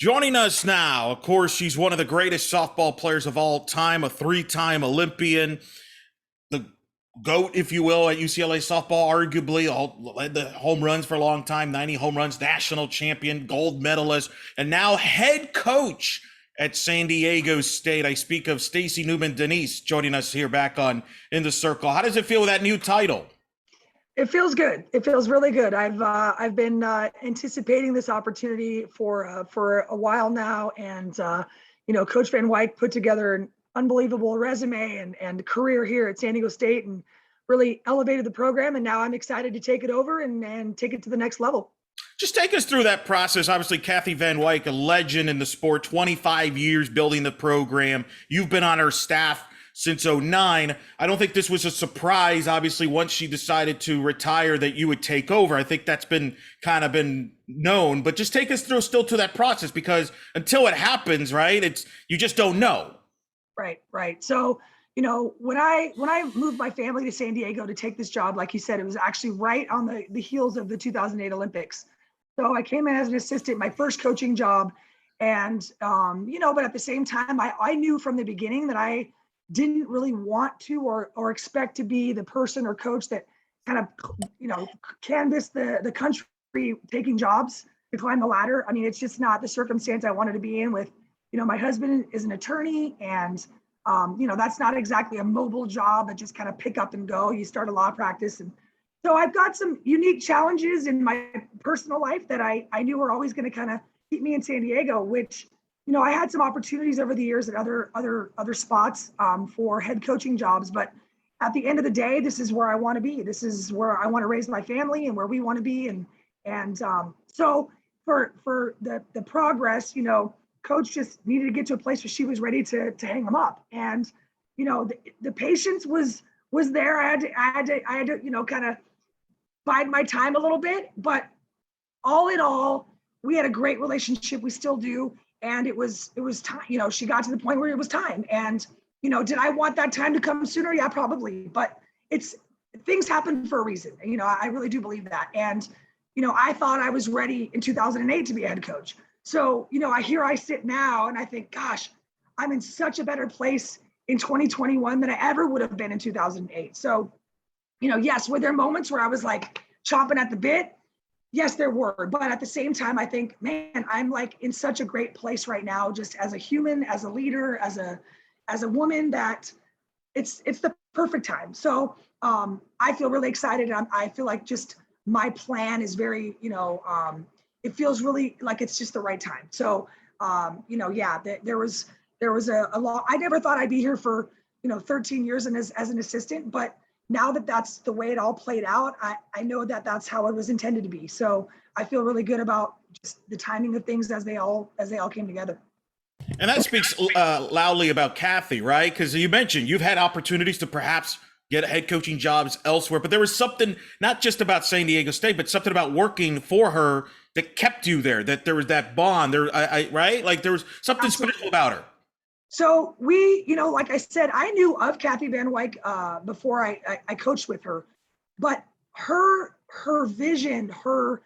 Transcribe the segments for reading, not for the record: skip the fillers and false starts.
Joining us now, of course, she's one of the greatest softball players of all time, a three-time Olympian, the GOAT, if you will, at UCLA softball, arguably led the home runs for a long time, 90 home runs, national champion, gold medalist, and now head coach at San Diego State. I speak of Stacey Nuveman-Deniz joining us here back on In the Circle. How does it feel with that new title? It feels good. It feels really good. I've been anticipating this opportunity for a while now, and Coach Van Wyk put together an unbelievable resume and career here at San Diego State, and really elevated the program. And now I'm excited to take it over and take it to the next level. Just take us through that process. Obviously, Kathy Van Wyk, a legend in the sport, 25 years building the program. You've been on her staff since 2009. I don't think this was a surprise, obviously, once she decided to retire, that you would take over. I think that's been known, but just take us through still to that process, because until it happens, right, you just don't know. Right. So, when I moved my family to San Diego to take this job, like you said, it was actually right on the heels of the 2008 Olympics. So I came in as an assistant, my first coaching job. And, but at the same time, I knew from the beginning that I didn't really want to or expect to be the person or coach that kind of, canvassed the country taking jobs to climb the ladder. I mean, it's just not the circumstance I wanted to be in with, my husband is an attorney, and, that's not exactly a mobile job that just kind of pick up and go. You start a law practice. And so I've got some unique challenges in my personal life that I knew were always going to kind of keep me in San Diego, which, I had some opportunities over the years at other spots for head coaching jobs, but at the end of the day, this is where I want to be. This is where I want to raise my family and where we want to be. And so for the progress, Coach just needed to get to a place where she was ready to hang them up. And, the patience was there. I had to, kind of bide my time a little bit, but all in all, we had a great relationship. We still do. And it was time, she got to the point where it was time. And, did I want that time to come sooner? Yeah, probably. But things happen for a reason. I really do believe that. And, I thought I was ready in 2008 to be a head coach. So, I sit now and I think, gosh, I'm in such a better place in 2021 than I ever would have been in 2008. So, yes, were there moments where I was like chomping at the bit? Yes, there were. But at the same time, I think, man, I'm like in such a great place right now, just as a human, as a leader, as a woman, that it's the perfect time. So I feel really excited. I feel like just my plan is very, it feels really like it's just the right time. So, there was a law. I never thought I'd be here for, 13 years and as an assistant, but now that that's the way it all played out, I know that that's how it was intended to be. So I feel really good about just the timing of things as they all came together. And that speaks loudly about Kathy, right? Because you mentioned you've had opportunities to perhaps get head coaching jobs elsewhere, but there was something not just about San Diego State, but something about working for her that kept you there, that there was that bond there, right? Like there was something Absolutely. special about her. So we, like I said, I knew of Kathy Van Wyk before I coached with her, but her vision, her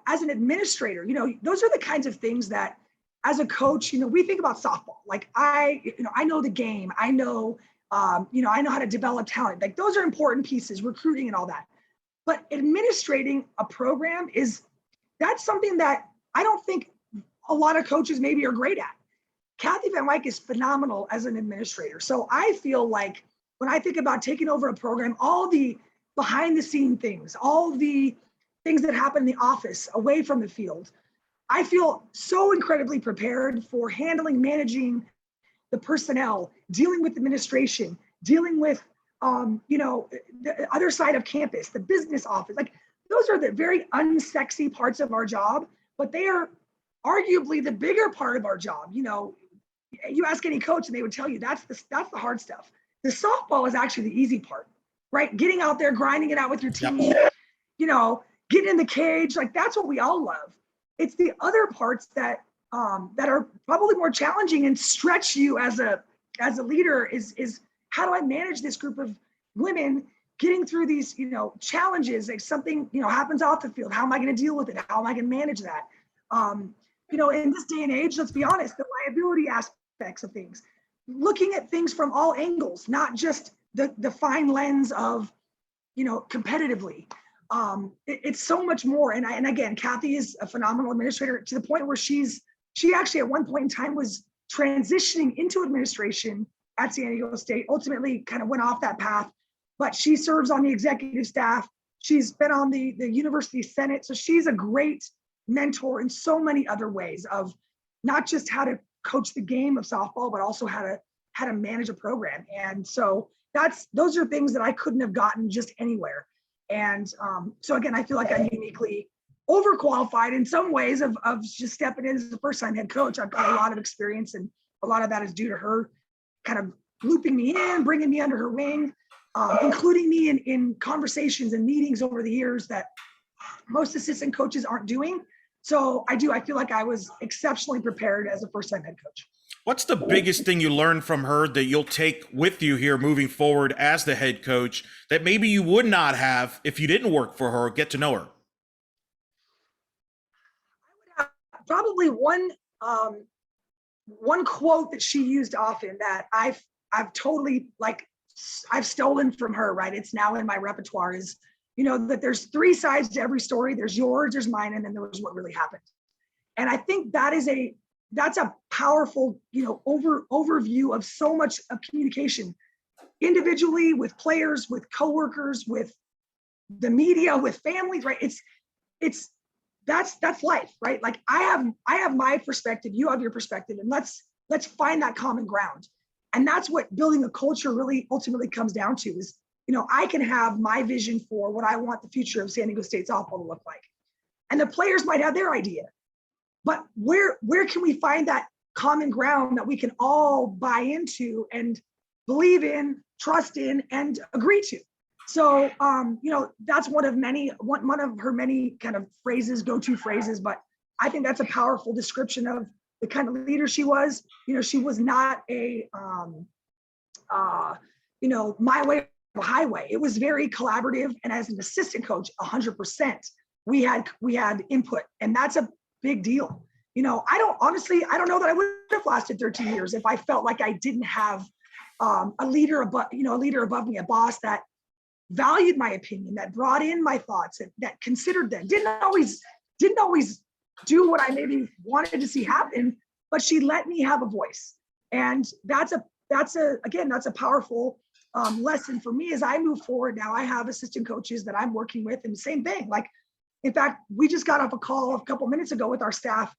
as an administrator, those are the kinds of things that as a coach, we think about softball. Like I know the game. I know, I know how to develop talent. Like those are important pieces, recruiting and all that. But administrating a program that's something that I don't think a lot of coaches maybe are great at. Kathy Van Wyk is phenomenal as an administrator. So I feel like when I think about taking over a program, all the behind the scene things, all the things that happen in the office away from the field, I feel so incredibly prepared for managing the personnel, dealing with administration, dealing with, the other side of campus, the business office. Like those are the very unsexy parts of our job, but they are arguably the bigger part of our job. You ask any coach and they would tell you that's the hard stuff. The softball is actually the easy part, right? Getting out there, grinding it out with your team, getting in the cage, like that's what we all love. It's the other parts that are probably more challenging and stretch you as a leader is how do I manage this group of women getting through these, challenges, like something, happens off the field. How am I going to deal with it? How am I going to manage that? in this day and age, let's be honest, the liability aspects of things, looking at things from all angles, not just the fine lens of, competitively. It's so much more. And again, Kathy is a phenomenal administrator to the point where she actually at one point in time was transitioning into administration at San Diego State, ultimately kind of went off that path, but she serves on the executive staff. She's been on the university senate. So she's a great mentor in so many other ways of not just how to coach the game of softball, but also how to manage a program. And so those are things that I couldn't have gotten just anywhere. And so again, I feel like I'm uniquely overqualified in some ways of just stepping in as the first time head coach. I've got a lot of experience, and a lot of that is due to her kind of looping me in, bringing me under her wing, including me in conversations and meetings over the years that most assistant coaches aren't doing. So I feel like I was exceptionally prepared as a first-time head coach. What's the biggest thing you learned from her that you'll take with you here moving forward as the head coach that maybe you would not have if you didn't work for her or get to know her? I would have probably one quote that she used often that I've totally, like, I've stolen from her, right? It's now in my repertoire, is, that there's three sides to every story. There's yours, there's mine, and then there's what really happened. And I think that's a powerful, overview of so much of communication, individually, with players, with coworkers, with the media, with families, right? That's life, right? Like I have my perspective, you have your perspective, and let's find that common ground. And that's what building a culture really ultimately comes down to is, I can have my vision for what I want the future of San Diego State softball to look like. And the players might have their idea. But where can we find that common ground that we can all buy into and believe in, trust in, and agree to? So, that's one of her many kind of phrases, go-to phrases. But I think that's a powerful description of the kind of leader she was. She was not a, my way or the highway. It was very collaborative. And as an assistant coach, 100%, we had input, and that's a big deal. I don't know that I would have lasted 13 years if I felt like I didn't have a leader above me, a boss that valued my opinion, that brought in my thoughts, that considered them. Didn't always do what I maybe wanted to see happen, but she let me have a voice. And that's a powerful lesson for me as I move forward. Now I have assistant coaches that I'm working with, and the same thing. Like, in fact, we just got off a call a couple minutes ago with our staff,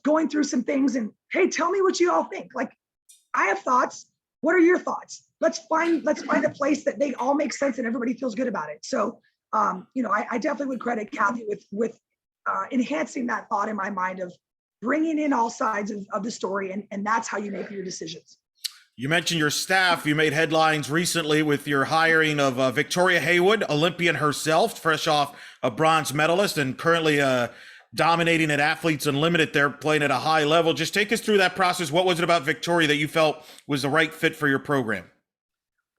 going through some things, and hey, tell me what you all think. Like, I have thoughts. What are your thoughts? Let's find a place that they all make sense and everybody feels good about it. So, I definitely would credit Kathy with enhancing that thought in my mind of bringing in all sides of the story, and that's how you make your decisions. You mentioned your staff. You made headlines recently with your hiring of Victoria Hayward, Olympian herself, fresh off a bronze medalist and currently dominating at Athletes Unlimited there, playing at a high level. Just take us through that process. What was it about Victoria that you felt was the right fit for your program?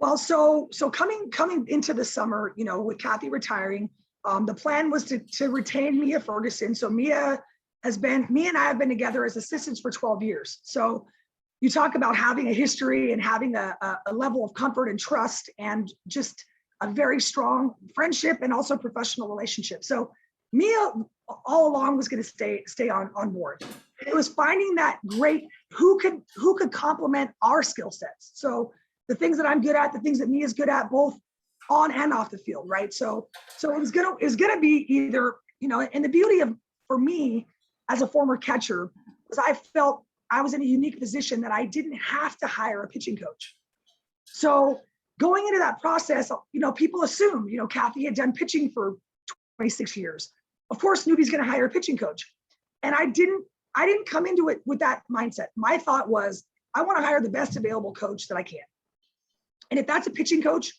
Well, so coming into the summer, with Kathy retiring, the plan was to retain Mia Ferguson. So Mia and I have been together as assistants for 12 years. So you talk about having a history and having a level of comfort and trust and just a very strong friendship and also professional relationship. So Mia all along was going to stay on board. It was finding that great who could complement our skill sets. So the things that I'm good at, the things that Mia's good at, both on and off the field, right? So it was gonna be either, and the beauty for me as a former catcher was I felt I was in a unique position that I didn't have to hire a pitching coach. So going into that process, people assumed, Kathy had done pitching for 26 years. Of course, Nuby's going to hire a pitching coach. And I didn't come into it with that mindset. My thought was, I want to hire the best available coach that I can. And if that's a pitching coach,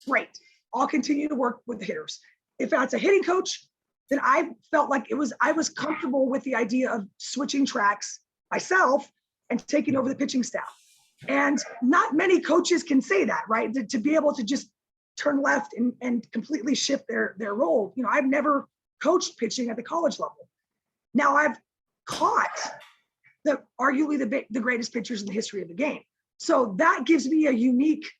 great. I'll continue to work with the hitters. If that's a hitting coach, then I felt like I was comfortable with the idea of switching tracks myself and taking over the pitching staff. And not many coaches can say that, right? To be able to just turn left and completely shift their role. I've never coached pitching at the college level. Now I've caught arguably the greatest pitchers in the history of the game. So that gives me a unique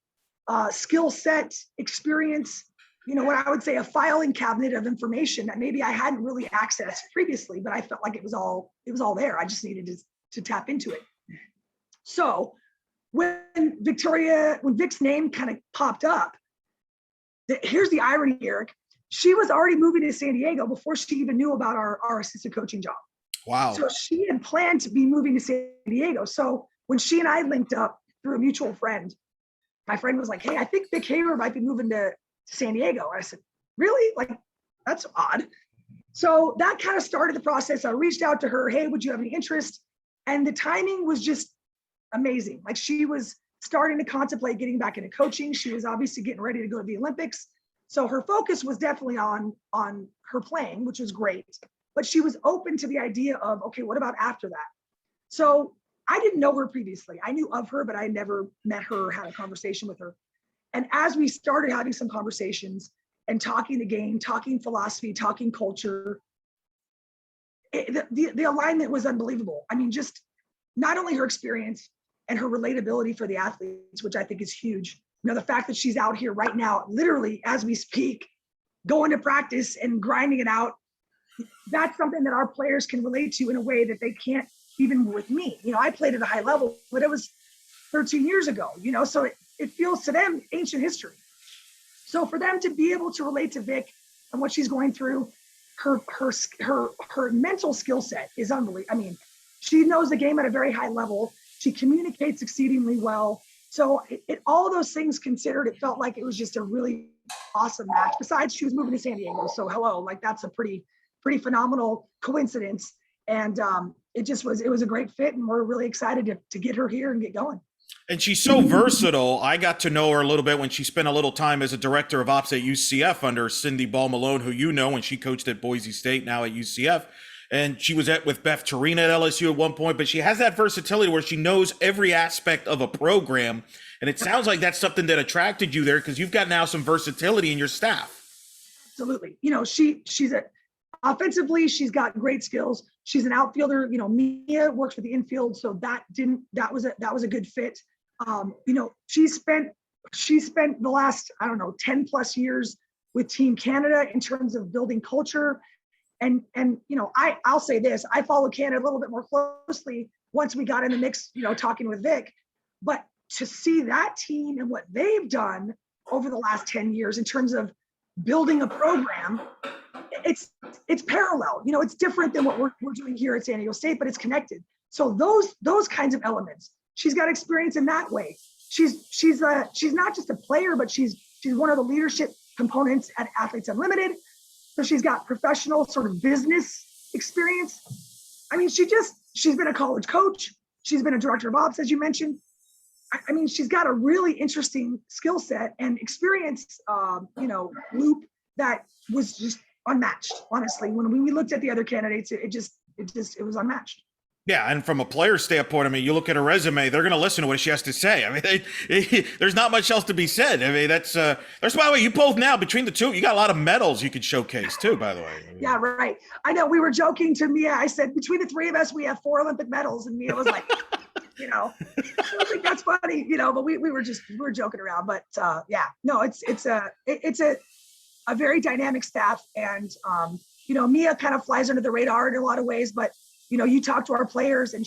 skill set, experience, what I would say a filing cabinet of information that maybe I hadn't really accessed previously, but I felt like it was all there. I just needed to tap into it. So when Vic's name kind of popped up, here's the irony, Eric. She was already moving to San Diego before she even knew about our assistant coaching job. Wow. So she had planned to be moving to San Diego. So when she and I linked up through a mutual friend, my friend was like, hey, I think Vic Hayward might be moving to San Diego. I said, really? Like, that's odd. So that kind of started the process. I reached out to her, hey, would you have any interest? And the timing was just amazing. Like, she was starting to contemplate getting back into coaching. She was obviously getting ready to go to the Olympics. So her focus was definitely on her playing, which was great. But she was open to the idea of, okay, what about after that? So I didn't know her previously. I knew of her, but I never met her or had a conversation with her. And as we started having some conversations and talking the game, talking philosophy, talking culture, the alignment was unbelievable. I mean, just not only her experience and her relatability for the athletes, which I think is huge. The fact that she's out here right now, literally as we speak, going to practice and grinding it out, that's something that our players can relate to in a way that they can't even with me. I played at a high level, but it was 13 years ago, so it feels to them ancient history. So for them to be able to relate to Vic and what she's going through, her mental skill set is unbelievable. I mean, she knows the game at a very high level. She communicates exceedingly well. So all those things considered, it felt like it was just a really awesome match. Besides, she was moving to San Diego. So hello, like that's a pretty phenomenal coincidence. And it was a great fit, and we're really excited to get her here and get going. And she's so versatile. I got to know her a little bit when she spent a little time as a director of ops at UCF under Cindy Ball-Malone, who when she coached at Boise State, now at UCF. And she was with Beth Torina at LSU at one point, but she has that versatility where she knows every aspect of a program. And it sounds like that's something that attracted you there, because you've got now some versatility in your staff. Absolutely. Offensively, she's got great skills. She's an outfielder. Mia works for the infield, so that was a good fit. She spent the last 10 plus years with Team Canada in terms of building culture. And I'll say this, I follow Canada a little bit more closely once we got in the mix, talking with Vic. But to see that team and what they've done over the last 10 years in terms of building a program, it's parallel. It's different than what we're doing here at San Diego State, but it's connected. So those kinds of elements, she's got experience in that way. She's not just a player, but she's one of the leadership components at Athletes Unlimited. So she's got professional sort of business experience. I mean, she's been a college coach. She's been a director of ops, as you mentioned. I mean, she's got a really interesting skill set and experience, loop that was just unmatched. Honestly, when we looked at the other candidates, it was unmatched. Yeah, and from a player standpoint, I mean, you look at her resume, they're going to listen to what she has to say. I mean, there's not much else to be said. I mean, that's by the way, you both now, between the two, you got a lot of medals you could showcase too, by the way. Yeah, right. I know, we were joking to Mia. I said, between the three of us, we have 4 Olympic medals. And Mia was like, I think that's funny, but we were joking around. But yeah, no, it's a very dynamic staff. And, Mia kind of flies under the radar in a lot of ways, but you talk to our players and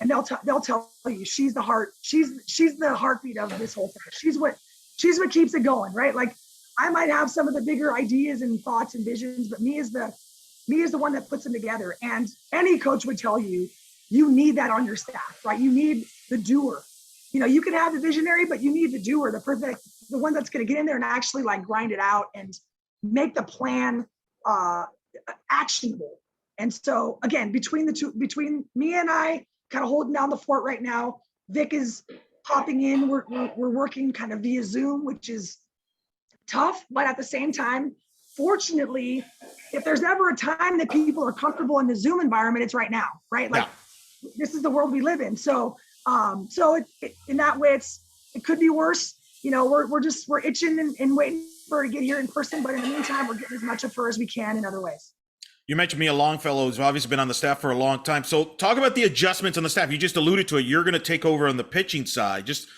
they'll tell you she's the heart. She's the heartbeat of this whole thing. She's what keeps it going, right? Like, I might have some of the bigger ideas and thoughts and visions, but Mia is the one that puts them together. And any coach would tell you, you need that on your staff, right? You need the doer. You can have the visionary, but you need the doer, the one that's going to get in there and actually like grind it out and make the plan actionable. And so again, between me and I kind of holding down the fort right now, Vic is popping in. We're working kind of via Zoom, which is tough, but at the same time, fortunately, if there's ever a time that people are comfortable in the Zoom environment, it's right now, right? Like, This is the world we live in. So, in that way, it could be worse. We're itching and waiting for her to get here in person, but in the meantime, we're getting as much of her as we can in other ways. You mentioned Mia Longfellow, who's obviously been on the staff for a long time. So talk about the adjustments on the staff. You just alluded to it. You're going to take over on the pitching side. Just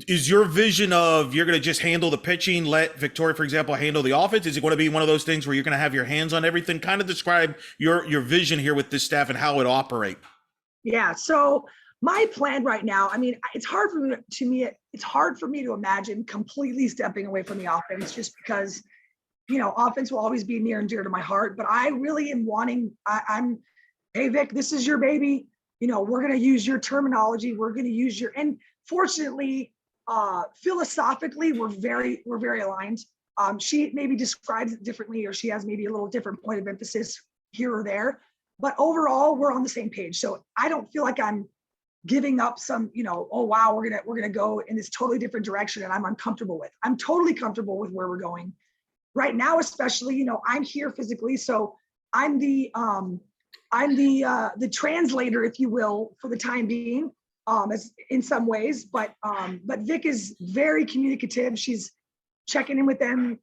is your vision of you're going to just handle the pitching, let Victoria, for example, handle the offense? Is it going to be one of those things where you're going to have your hands on everything? Kind of describe your vision here with this staff and how it operate. Yeah. So my plan right now, I mean, it's hard for me to imagine completely stepping away from the offense just because, offense will always be near and dear to my heart, but I really am hey, Vic, this is your baby. We're going to use your terminology. We're going to use and fortunately, philosophically, we're very aligned. She maybe describes it differently, or she has maybe a little different point of emphasis here or there, but overall we're on the same page. So I don't feel like I'm giving up some, oh wow, we're gonna go in this totally different direction and I'm uncomfortable with. I'm totally comfortable with where we're going right now, especially, I'm here physically, so I'm the translator, if you will, for the time being. As in some ways, but Vic is very communicative. She's checking in with them,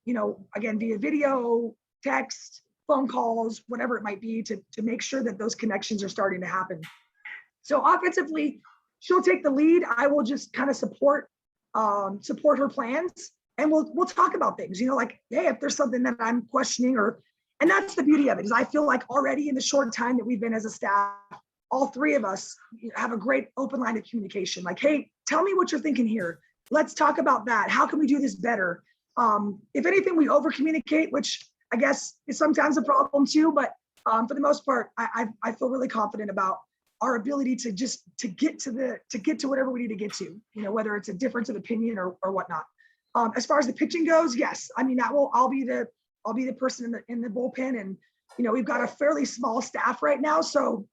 again, via video, text, phone calls, whatever it might be, to make sure that those connections are starting to happen. So offensively, she'll take the lead. I will just kind of support her plans, and we'll talk about things, like, hey, if there's something that I'm questioning, and that's the beauty of it, is I feel like already in the short time that we've been as a staff, all three of us have a great open line of communication. Like, hey, tell me what you're thinking here. Let's talk about that. How can we do this better? If anything, we over communicate, which I guess is sometimes a problem too. But for the most part, I feel really confident about our ability to get to whatever we need to get to. Whether it's a difference of opinion or whatnot. As far as the pitching goes, yes. I mean, I'll be the person in the bullpen, and we've got a fairly small staff right now, so.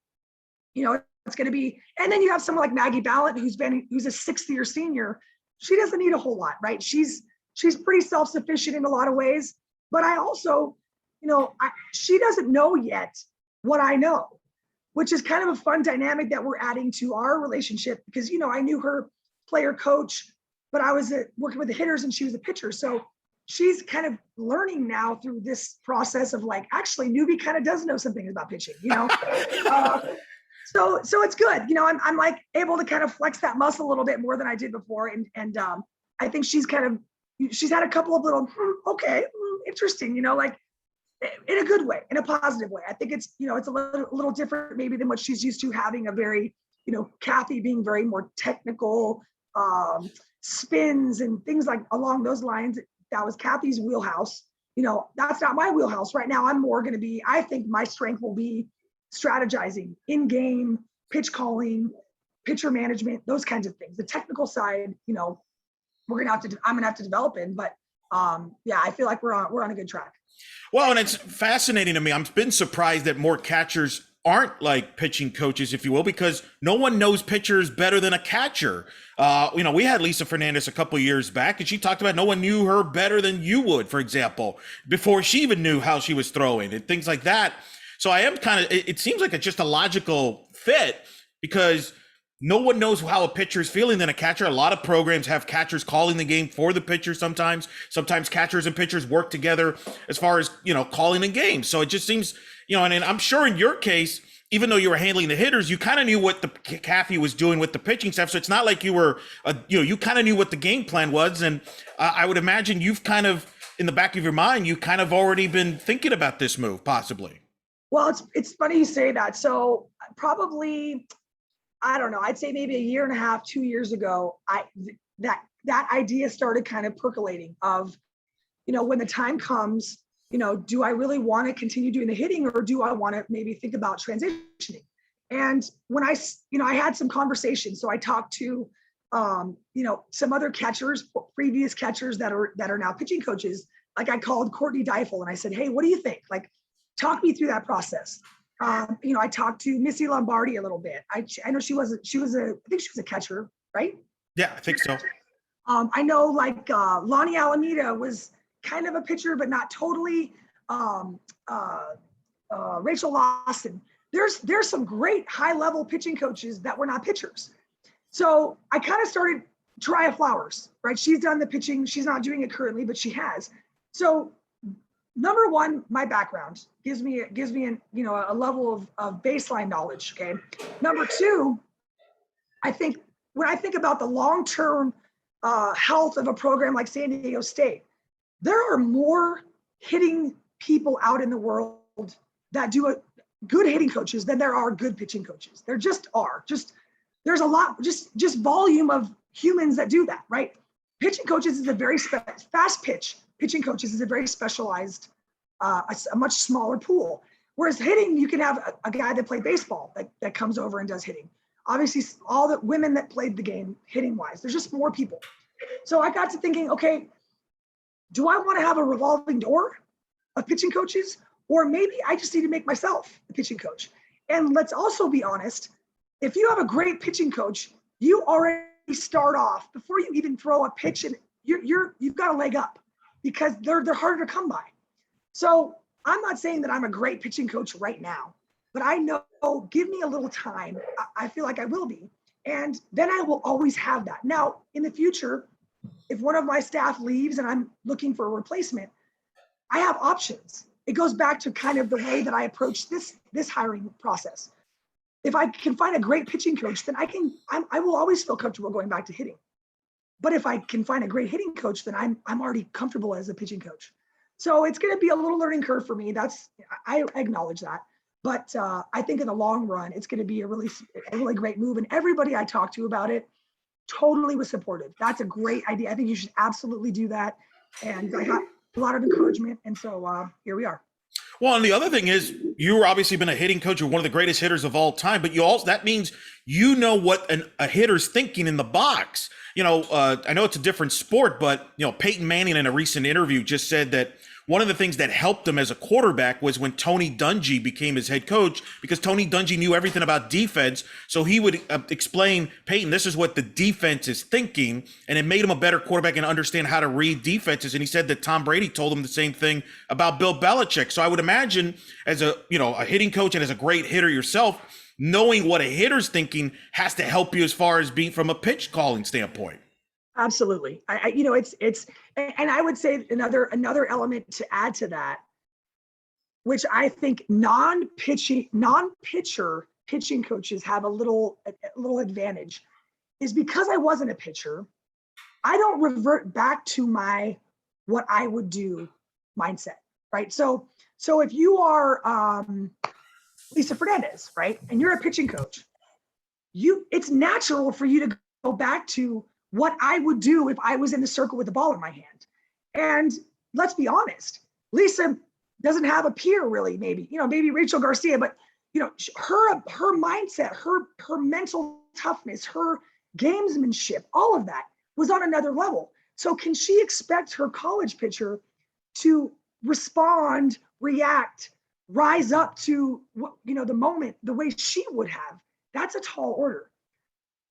It's going to be, and then you have someone like Maggie Ballot, who's a 6th-year senior. She doesn't need a whole lot, right? She's pretty self-sufficient in a lot of ways, but I also, she doesn't know yet what I know, which is kind of a fun dynamic that we're adding to our relationship because, I knew her player coach, but I was working with the hitters and she was a pitcher. So she's kind of learning now through this process of like, actually, newbie kind of does know some things about pitching, So it's good. I'm like able to kind of flex that muscle a little bit more than I did before. And I think she's had a couple of little, interesting, like in a good way, in a positive way. I think it's, it's a little different maybe than what she's used to, having a very, Kathy being very more technical, spins and things like along those lines. That was Kathy's wheelhouse. That's not my wheelhouse right now. I'm more going to be, I think my strength will be strategizing, in-game, pitch calling, pitcher management, those kinds of things. The technical side, I'm gonna have to develop in, but I feel like we're on a good track. Well, and it's fascinating to me. I've been surprised that more catchers aren't like pitching coaches, if you will, because no one knows pitchers better than a catcher. We had Lisa Fernandez a couple of years back, and she talked about no one knew her better than you would, for example, before she even knew how she was throwing and things like that. So I am it seems like it's just a logical fit because no one knows how a pitcher is feeling than a catcher. A lot of programs have catchers calling the game for the pitcher sometimes. Sometimes catchers and pitchers work together as far as, calling the game. So it just seems, and I'm sure in your case, even though you were handling the hitters, you kind of knew what the Kathy was doing with the pitching staff. So it's not like you were, you kind of knew what the game plan was. And I would imagine you've kind of, in the back of your mind, you kind of already been thinking about this move, possibly. Well, it's funny you say that. So probably, I don't know, I'd say maybe a year and a half, 2 years ago, that idea started kind of percolating of, when the time comes, do I really want to continue doing the hitting, or do I want to maybe think about transitioning? And when I had some conversations, so I talked to, some other catchers, previous catchers that are now pitching coaches. Like I called Courtney Deifel and I said, hey, what do you think? Like, talk me through that process. I talked to Missy Lombardi a little bit. I know I think she was a catcher, right? Yeah, I think so. I know like Lonnie Alameda was kind of a pitcher, but not totally. Rachel Lawson. There's some great high level pitching coaches that were not pitchers. So I kind of started Triya Flowers, right? She's done the pitching. She's not doing it currently, but she has. So number one, my background gives me an, a level of baseline knowledge. Okay. Number two, I think when I think about the long-term health of a program like San Diego State, there are more hitting people out in the world that do good hitting coaches than there are good pitching coaches. There just are. There's a lot, just volume of humans that do that, right? Pitching coaches is a very fast pitch. Pitching coaches is a very specialized, a much smaller pool. Whereas hitting, you can have a guy that played baseball that comes over and does hitting. Obviously, all the women that played the game hitting wise, there's just more people. So I got to thinking, okay, do I want to have a revolving door of pitching coaches? Or maybe I just need to make myself a pitching coach. And let's also be honest, if you have a great pitching coach, you already start off before you even throw a pitch and you've got a leg up because they're harder to come by. So I'm not saying that I'm a great pitching coach right now, but I know, give me a little time. I feel like I will be. And then I will always have that. Now, in the future, if one of my staff leaves and I'm looking for a replacement, I have options. It goes back to kind of the way that I approach this hiring process. If I can find a great pitching coach, then I will always feel comfortable going back to hitting. But if I can find a great hitting coach, then I'm already comfortable as a pitching coach. So it's going to be a little learning curve for me. I acknowledge that. But I think in the long run, it's going to be a really great move. And everybody I talked to about it totally was supportive. That's a great idea. I think you should absolutely do that. And I got a lot of encouragement. And so here we are. Well, and the other thing is, you've obviously been a hitting coach. You're one of the greatest hitters of all time, but that means you know what a hitter's thinking in the box. I know it's a different sport, but Peyton Manning in a recent interview just said that one of the things that helped him as a quarterback was when Tony Dungy became his head coach, because Tony Dungy knew everything about defense. So he would explain, Peyton, this is what the defense is thinking. And it made him a better quarterback and understand how to read defenses. And he said that Tom Brady told him the same thing about Bill Belichick. So I would imagine as a hitting coach and as a great hitter yourself, knowing what a hitter's thinking has to help you as far as being from a pitch calling standpoint. Absolutely. And I would say another element to add to that, which I think non-pitcher pitching coaches have a little advantage, is because I wasn't a pitcher, I don't revert back to my what I would do mindset, right? So if you are Lisa Fernandez, right, and you're a pitching coach, it's natural for you to go back to what I would do if I was in the circle with the ball in my hand. And let's be honest, Lisa doesn't have a peer really, maybe Rachel Garcia, but her mindset, her mental toughness, her gamesmanship, all of that was on another level. So can she expect her college pitcher to respond, react, rise up to the moment the way she would have? That's a tall order.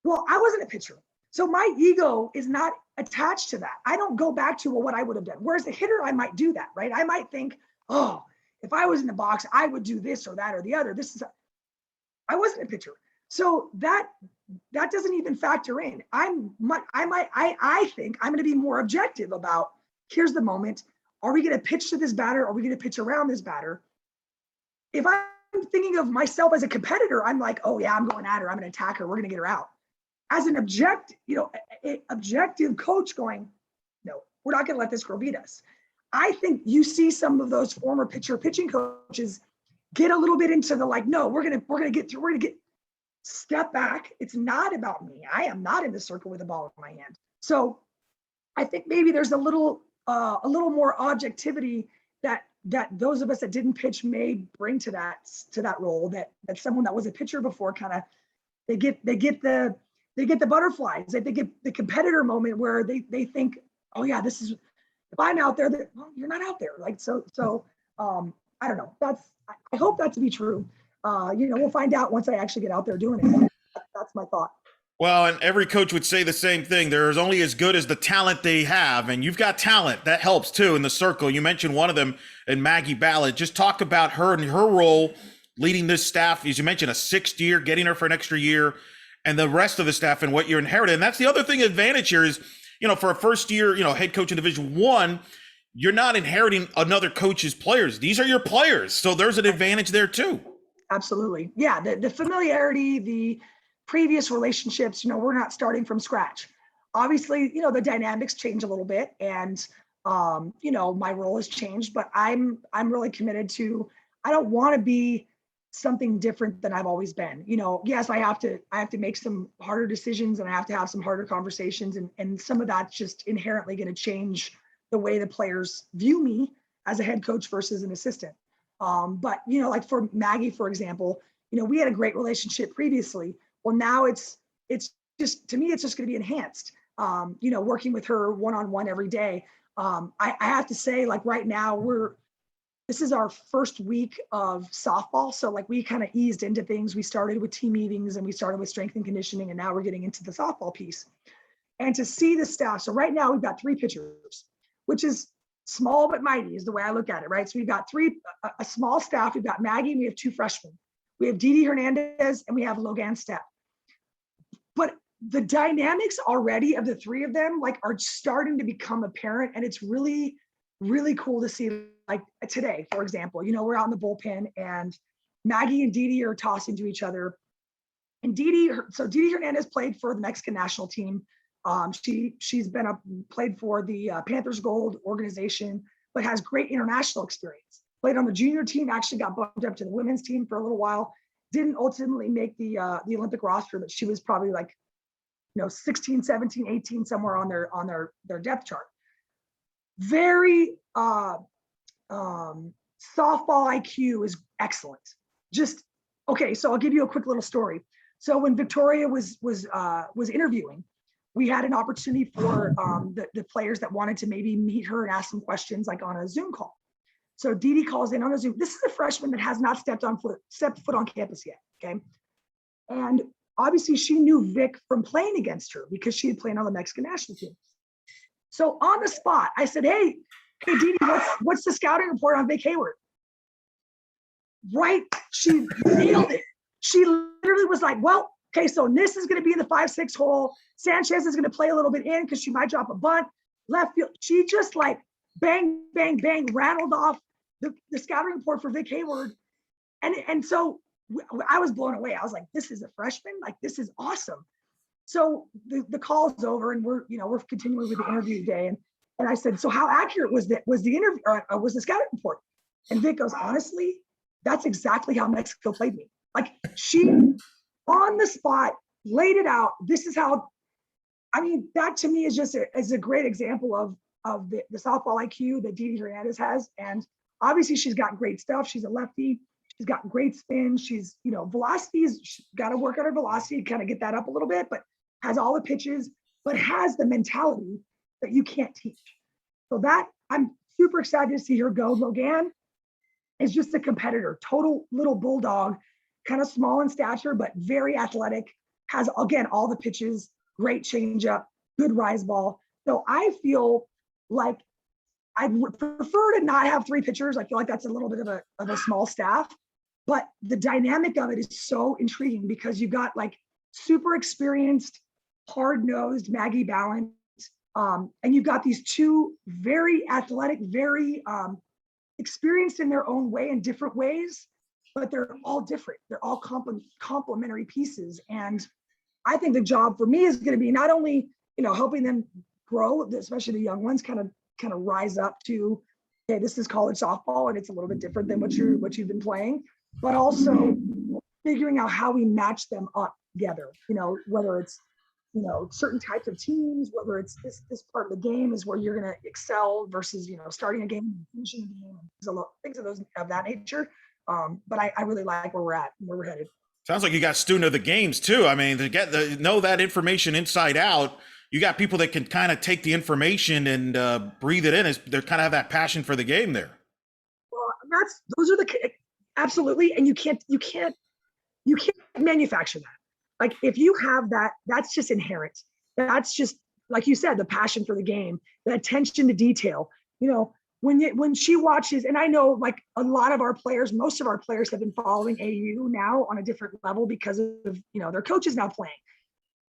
Well, I wasn't a pitcher. So my ego is not attached to that. I don't go back to what I would have done. Whereas a hitter, I might do that, right? I might think, oh, if I was in the box, I would do this or that or the other. I wasn't a pitcher. So that doesn't even factor in. I think I'm going to be more objective about, here's the moment. Are we going to pitch to this batter? Are we going to pitch around this batter? If I'm thinking of myself as a competitor, I'm like, oh yeah, I'm going at her. I'm going to attack her. We're going to get her out. As an objective coach going, no, we're not going to let this girl beat us. I think you see some of those former pitching coaches get a little bit into the no, we're going to step back. It's not about me. I am not in the circle with the ball in my hand. So I think maybe there's a little more objectivity that those of us that didn't pitch may bring to that role, that someone that was a pitcher before kind of, they get the butterflies. They get the competitor moment where they think, oh yeah, this is, if I'm out there, well, you're not out there. I don't know. I hope that to be true. We'll find out once I actually get out there doing it. That's my thought. Well, and every coach would say the same thing. They're only as good as the talent they have. And you've got talent. That helps too in the circle. You mentioned one of them in Maggie Ballard. Just talk about her and her role leading this staff. As you mentioned, a 6th year, getting her for an extra year, and the rest of the staff and what you're inherited. And that's the other thing advantage here is, for a first year, head coach in Division I, you're not inheriting another coach's players. These are your players. So there's an advantage there too. Absolutely. Yeah. The familiarity, the previous relationships, we're not starting from scratch. Obviously, the dynamics change a little bit, and my role has changed, but I'm really committed to, I don't want to be something different than I've always been. Yes, I have to make some harder decisions, and I have to have some harder conversations, and some of that's just inherently going to change the way the players view me as a head coach versus an assistant. But like for Maggie, for example, we had a great relationship previously. Well, now it's just, to me, it's just going to be enhanced. Working with her one-on-one every day. I have to say, like right now, this is our first week of softball. So like we kind of eased into things. We started with team meetings and we started with strength and conditioning, and now we're getting into the softball piece. And to see the staff. So right now we've got 3 pitchers, which is small but mighty is the way I look at it, right? So we've got a small staff. We've got Maggie, and we have 2 freshmen. We have Didi Hernandez, and we have Logan Stepp. But the dynamics already of the 3 of them are starting to become apparent, and it's really, really cool to see. Like today, for example, we're out in the bullpen, and Maggie and Didi are tossing to each other. And Didi Hernandez played for the Mexican national team. She's played for the Panthers Gold organization, but has great international experience. Played on the junior team, actually got bumped up to the women's team for a little while. Didn't ultimately make the Olympic roster, but she was probably 16, 17, 18, somewhere on their depth chart. Very softball IQ is excellent. Just okay. So I'll give you a quick little story. So when Victoria was interviewing, we had an opportunity for the players that wanted to maybe meet her and ask some questions, like on a Zoom call. So Didi calls in on a Zoom. This is a freshman that has not stepped foot on campus yet. Okay, and obviously she knew Vic from playing against her because she had played on the Mexican national team. So on the spot, I said, hey Didi, what's the scouting report on Vic Hayward? Right, she nailed it. She literally was like, well, okay, so Nis is going to be in the 5-6 hole. Sanchez is going to play a little bit in because she might drop a bunt. Left field. She just bang, bang, bang, rattled off the scouting report for Vic Hayward. And so I was blown away. I was like, this is a freshman? This is awesome. So the call's over, and we're continuing with the interview today. And I said, so how accurate was the interview, or was the scouting report? And Vic goes, honestly, that's exactly how Mexico played me. She on the spot laid it out. This is how, that to me is just a great example of the softball IQ that Didi Hernandez has. And obviously she's got great stuff. She's a lefty. She's got great spin. She's, she's got to work on her velocity to kind of get that up a little bit, but has all the pitches, but has the mentality that you can't teach. So that I'm super excited to see her go. Logan is just a competitor, total little bulldog, kind of small in stature, but very athletic, has, again, all the pitches, great changeup, good rise ball. So I feel like I'd prefer to not have 3 pitchers. I feel like that's a little bit of a small staff, but the dynamic of it is so intriguing because you've got super experienced, hard-nosed Maggie Ballant, and you've got these 2 very athletic, very experienced in their own way, in different ways, but they're all different. They're all complementary pieces. And I think the job for me is going to be not only, helping them grow, especially the young ones, kind of rise up to, okay, this is college softball and it's a little bit different than what you've been playing, but also figuring out how we match them up together, whether it's, certain types of teams, whether it's this part of the game is where you're going to excel versus, starting a game, finishing a game, things of that nature. But I really like where we're at and where we're headed. Sounds like you got student of the games too. To know that information inside out, you got people that can kind of take the information and breathe it in. They kind of have that passion for the game there. Well, those are absolutely, and you can't manufacture that. If you have that, that's just inherent. That's just, like you said, the passion for the game, the attention to detail. When she watches, and I know a lot of our players, most of our players have been following AU now on a different level because of, their coaches now playing.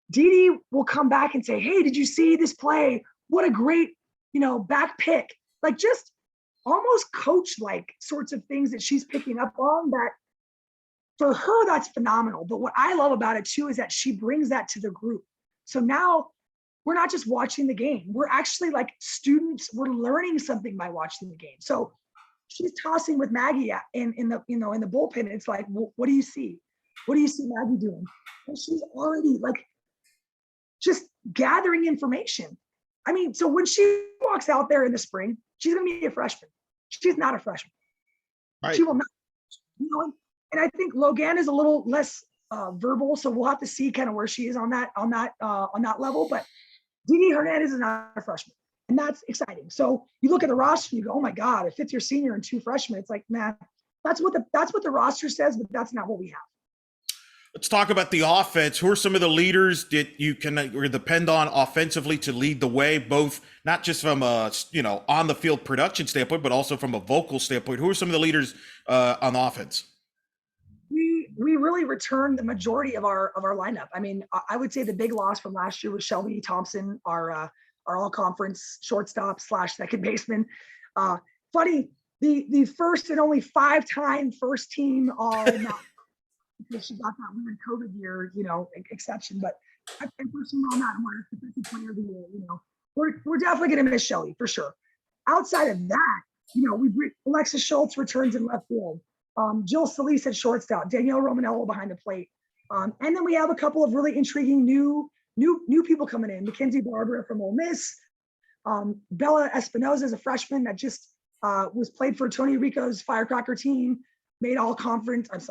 Didi will come back and say, hey, did you see this play? What a great, back pick. like just almost coach-like sorts of things that she's picking up on that for her, that's phenomenal. But what I love about it too is that she brings that to the group. So now we're not just watching the game. We're actually like students, we're learning something by watching the game. So she's tossing with Maggie in the bullpen. It's like, what do you see? What do you see Maggie doing? And she's already like just gathering information. I mean, so when she walks out there in the spring, she's going to be a freshman. She's not a freshman. Right. She will not. You know, and I think Logan is a little less verbal, so we'll have to see kind of where she is on that level. But Didi Hernandez is not a freshman, and that's exciting. So you look at the roster, and you go, "Oh my God, a fifth-year senior and 2 freshmen." It's like, nah, that's what the roster says, but that's not what we have. Let's talk about the offense. Who are some of the leaders that you can depend on offensively to lead the way, both not just from a on the field production standpoint, but also from a vocal standpoint? Who are some of the leaders on offense? We really returned the majority of our lineup. I mean, I would say the big loss from last year was Shelby Thompson, our all-conference shortstop / second baseman. Funny, the first and only 5-time first team all. Because she got that weird COVID year, exception. But I think first team all not one defensive player of the year. We're definitely going to miss Shelly for sure. Outside of that, Alexis Schultz returns in left field. Jill Solis at shortstop. Danielle Romanello behind the plate. And then we have a couple of really intriguing new people coming in. Mackenzie Barbara from Ole Miss. Bella Espinoza is a freshman that just was played for Tony Rico's Firecracker team. Made all tournament in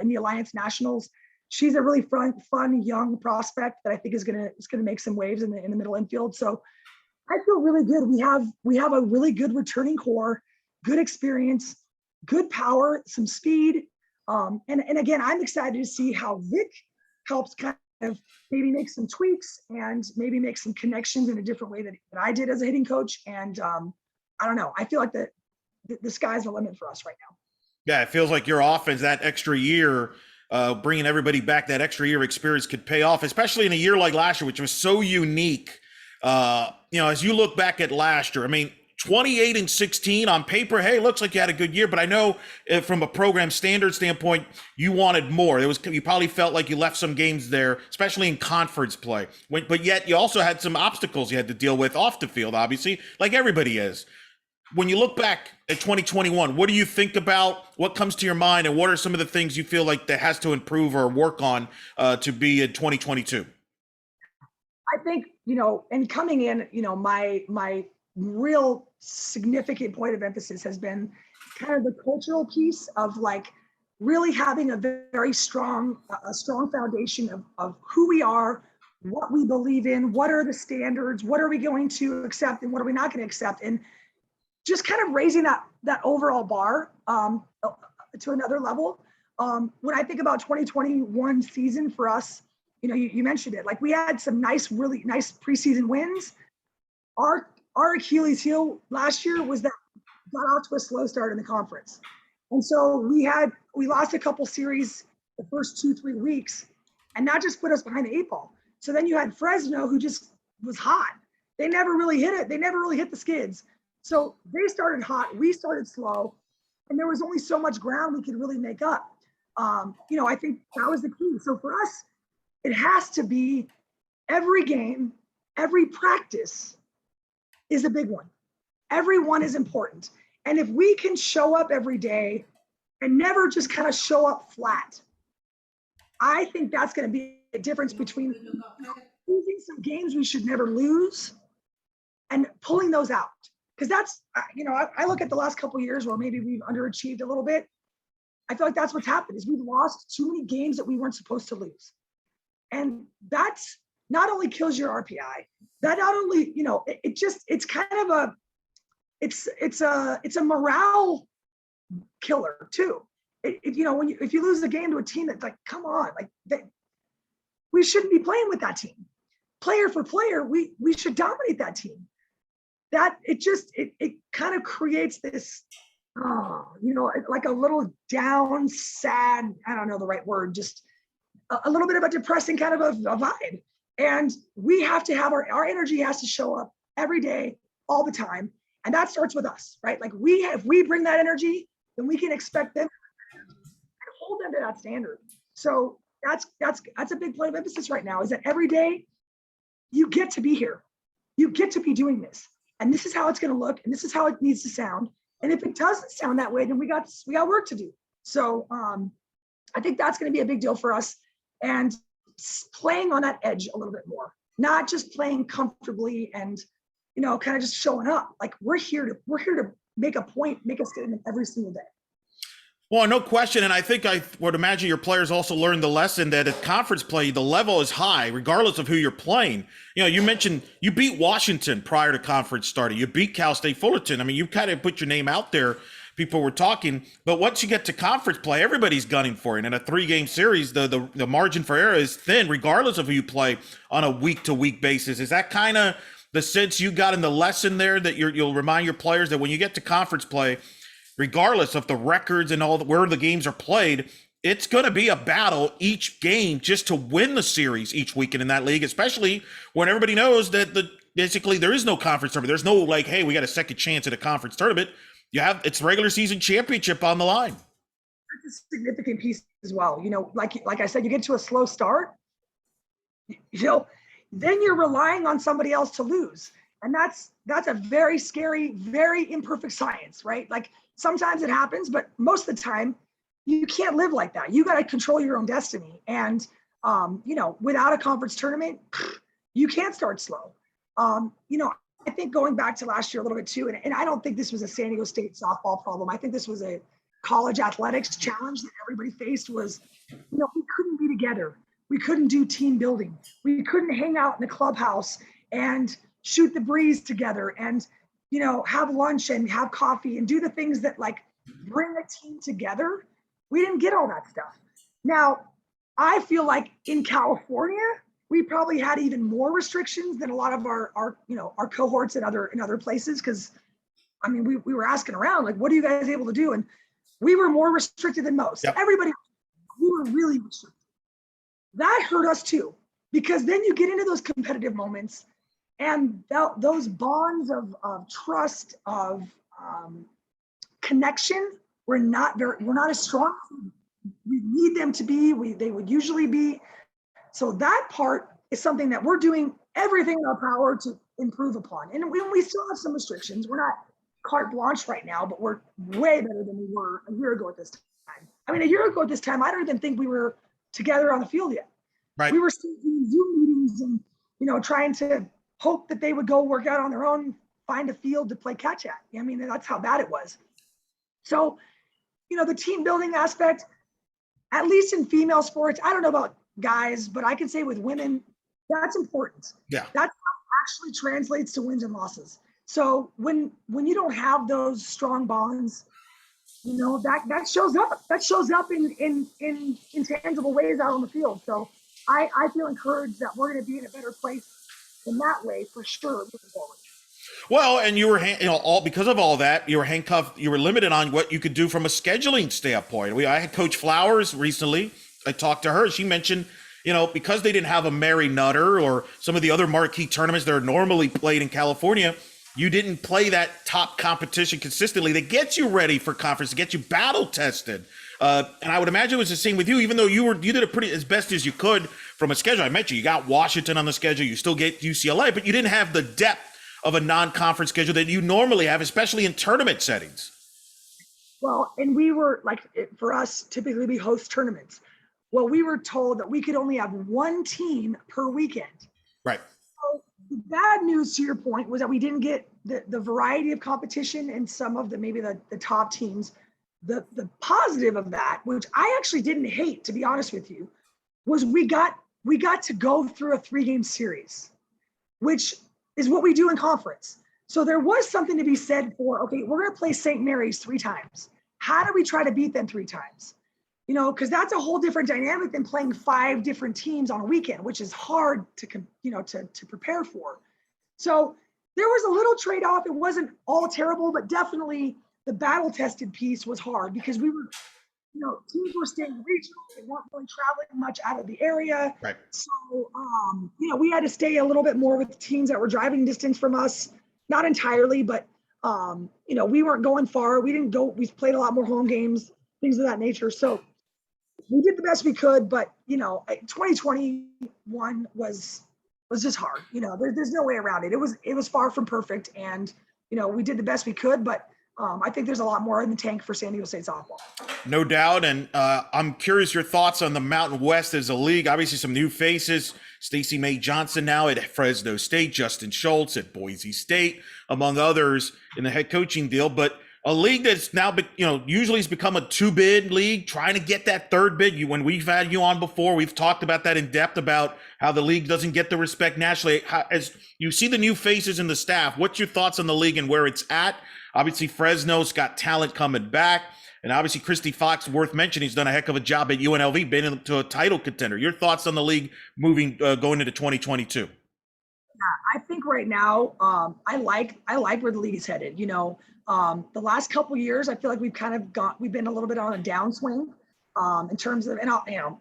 the Alliance Nationals. She's a really fun young prospect that I think is gonna make some waves in the middle infield. So I feel really good. We have a really good returning core, good experience, good power, some speed. And again, I'm excited to see how Vic helps kind of maybe make some tweaks and maybe make some connections in a different way that I did as a hitting coach. And I don't know. I feel like the sky's the limit for us right now. Yeah, it feels like your offense, that extra year, bringing everybody back, that extra year of experience could pay off, especially in a year like last year, which was so unique. As you look back at last year, I mean, 28-16 on paper, hey, looks like you had a good year, but I know from a program standard standpoint, you wanted more. You probably felt like you left some games there, especially in conference play. But yet you also had some obstacles you had to deal with off the field, obviously, like everybody is. When you look back at 2021, what do you think about? What comes to your mind, and what are some of the things you feel like that has to improve or work on to be in 2022? I think, and coming in, my real significant point of emphasis has been kind of the cultural piece of like really having a very strong foundation of who we are, what we believe in, what are the standards, what are we going to accept, and what are we not going to accept, and just kind of raising that overall bar to another level. When I think about 2021 season for us, you mentioned it. Like we had some really nice preseason wins. Our Achilles heel last year was that got off to a slow start in the conference, and so we lost a couple series the first 2-3 weeks, and that just put us behind the 8 ball. So then you had Fresno, who just was hot. They never really hit it. They never really hit the skids. So they started hot, we started slow, and there was only so much ground we could really make up. I think that was the key. So for us, it has to be every game, every practice is a big one. Every one is important. And if we can show up every day and never just kind of show up flat, I think that's going to be a difference between losing some games we should never lose and pulling those out. Because that's, I look at the last couple of years where maybe we've underachieved a little bit. I feel like that's what's happened is we've lost too many games that we weren't supposed to lose. And that's not only kills your RPI, that not only, it's kind of it's a morale killer too. If you lose a game to a team that's like, come on, we shouldn't be playing with that team. Player for player, we should dominate that team. That it kind of creates this, like a little down, sad, I don't know the right word, just a little bit of a depressing kind of a vibe. And we have to have our energy has to show up every day all the time. And that starts with us, right? Like if we bring that energy, then we can expect them and hold them to that standard. So that's a big point of emphasis right now, is that every day you get to be here. You get to be doing this. And this is how it's going to look. And this is how it needs to sound. And if it doesn't sound that way, then we got work to do. So I think that's going to be a big deal for us. And playing on that edge a little bit more, not just playing comfortably and, kind of just showing up. Like we're here to make a point, make a statement every single day. Well, no question. And I think I would imagine your players also learned the lesson that at conference play, the level is high, regardless of who you're playing. You mentioned you beat Washington prior to conference starting. You beat Cal State Fullerton. I mean, you kind of put your name out there. People were talking. But once you get to conference play, everybody's gunning for it. And in a 3-game series, the margin for error is thin, regardless of who you play on a week-to-week basis. Is that kind of the sense you got in the lesson there, that you'll remind your players that when you get to conference play, regardless of the records and where the games are played, it's going to be a battle each game just to win the series each weekend in that league, especially when everybody knows that basically there is no conference tournament. There's no like, hey, we got a second chance at a conference tournament. It's regular season championship on the line. That's a significant piece as well. Like I said, you get to a slow start, then you're relying on somebody else to lose. And that's a very scary, very imperfect science, right? Like sometimes it happens, but most of the time you can't live like that. You got to control your own destiny. And, without a conference tournament, you can't start slow. I think going back to last year a little bit too, and I don't think this was a San Diego State softball problem. I think this was a college athletics challenge that everybody faced was, we couldn't be together. We couldn't do team building. We couldn't hang out in the clubhouse and shoot the breeze together and, have lunch and have coffee and do the things that like bring a team together. We didn't get all that stuff. Now, I feel like in California, we probably had even more restrictions than a lot of our cohorts in other places. Cause I mean, we were asking around, like, what are you guys able to do? And we were more restricted than most. Yep. Everybody, we were really restricted. That hurt us too, because then you get into those competitive moments and those bonds of trust, of connection, we're not as strong as we need them to be. They would usually be. So that part is something that we're doing everything in our power to improve upon. And we still have some restrictions. We're not carte blanche right now, but we're way better than we were a year ago at this time. I mean, a year ago at this time, I don't even think we were together on the field yet. Right. We were still doing Zoom meetings and, trying to hope that they would go work out on their own, find a field to play catch at. I mean, that's how bad it was. So, the team building aspect, at least in female sports, I don't know about guys, but I can say with women, that's important. Yeah. That's how actually translates to wins and losses. So when you don't have those strong bonds, that shows up. That shows up in intangible ways out on the field. So I feel encouraged that we're going to be in a better place in that way for sure moving forward. Well, and you were, all because of all that, you were handcuffed. You were limited on what you could do from a scheduling standpoint. I had Coach Flowers recently. I talked to her. She mentioned, because they didn't have a Mary Nutter or some of the other marquee tournaments that are normally played in California, you didn't play that top competition consistently that gets you ready for conference, to get you battle tested. And I would imagine it was the same with you, even though you did it pretty as best as you could from a schedule. I mentioned you got Washington on the schedule, you still get UCLA, but you didn't have the depth of a non-conference schedule that you normally have, especially in tournament settings. Well, and we were for us, typically we host tournaments. Well, we were told that we could only have one team per weekend. Right. So the bad news, to your point, was that we didn't get the variety of competition and some of the top teams. The positive of that, which I actually didn't hate, to be honest with you, was we got to go through a 3-game series, which is what we do in conference. So there was something to be said for, okay, we're going to play St. Mary's 3 times. How do we try to beat them 3 times? Because that's a whole different dynamic than playing 5 different teams on a weekend, which is hard to prepare for. So there was a little trade-off. It wasn't all terrible, but definitely the battle-tested piece was hard because we were, teams were staying regional. They weren't really traveling much out of the area. Right. So, we had to stay a little bit more with teams that were driving distance from us. not entirely, but we weren't going far. We didn't go. We played a lot more home games, things of that nature. So we did the best we could, but 2021 was just hard. There's no way around it. It was far from perfect, and we did the best we could, but I think there's a lot more in the tank for San Diego State softball. No doubt. And I'm curious your thoughts on the Mountain West as a league. Obviously, some new faces. Stacey May Johnson now at Fresno State, Justin Schultz at Boise State, among others in the head coaching deal. But a league that's now, usually has become a 2-bid league, trying to get that third bid. When we've had you on before, we've talked about that in depth about how the league doesn't get the respect nationally. As you see the new faces in the staff, what's your thoughts on the league and where it's at? Obviously, Fresno's got talent coming back. And obviously, Christy Fox, worth mentioning, he's done a heck of a job at UNLV, been into a title contender. Your thoughts on the league moving, going into 2022? Yeah, I think right now, I like where the league is headed. The last couple years, I feel like we've been a little bit on a downswing in terms of,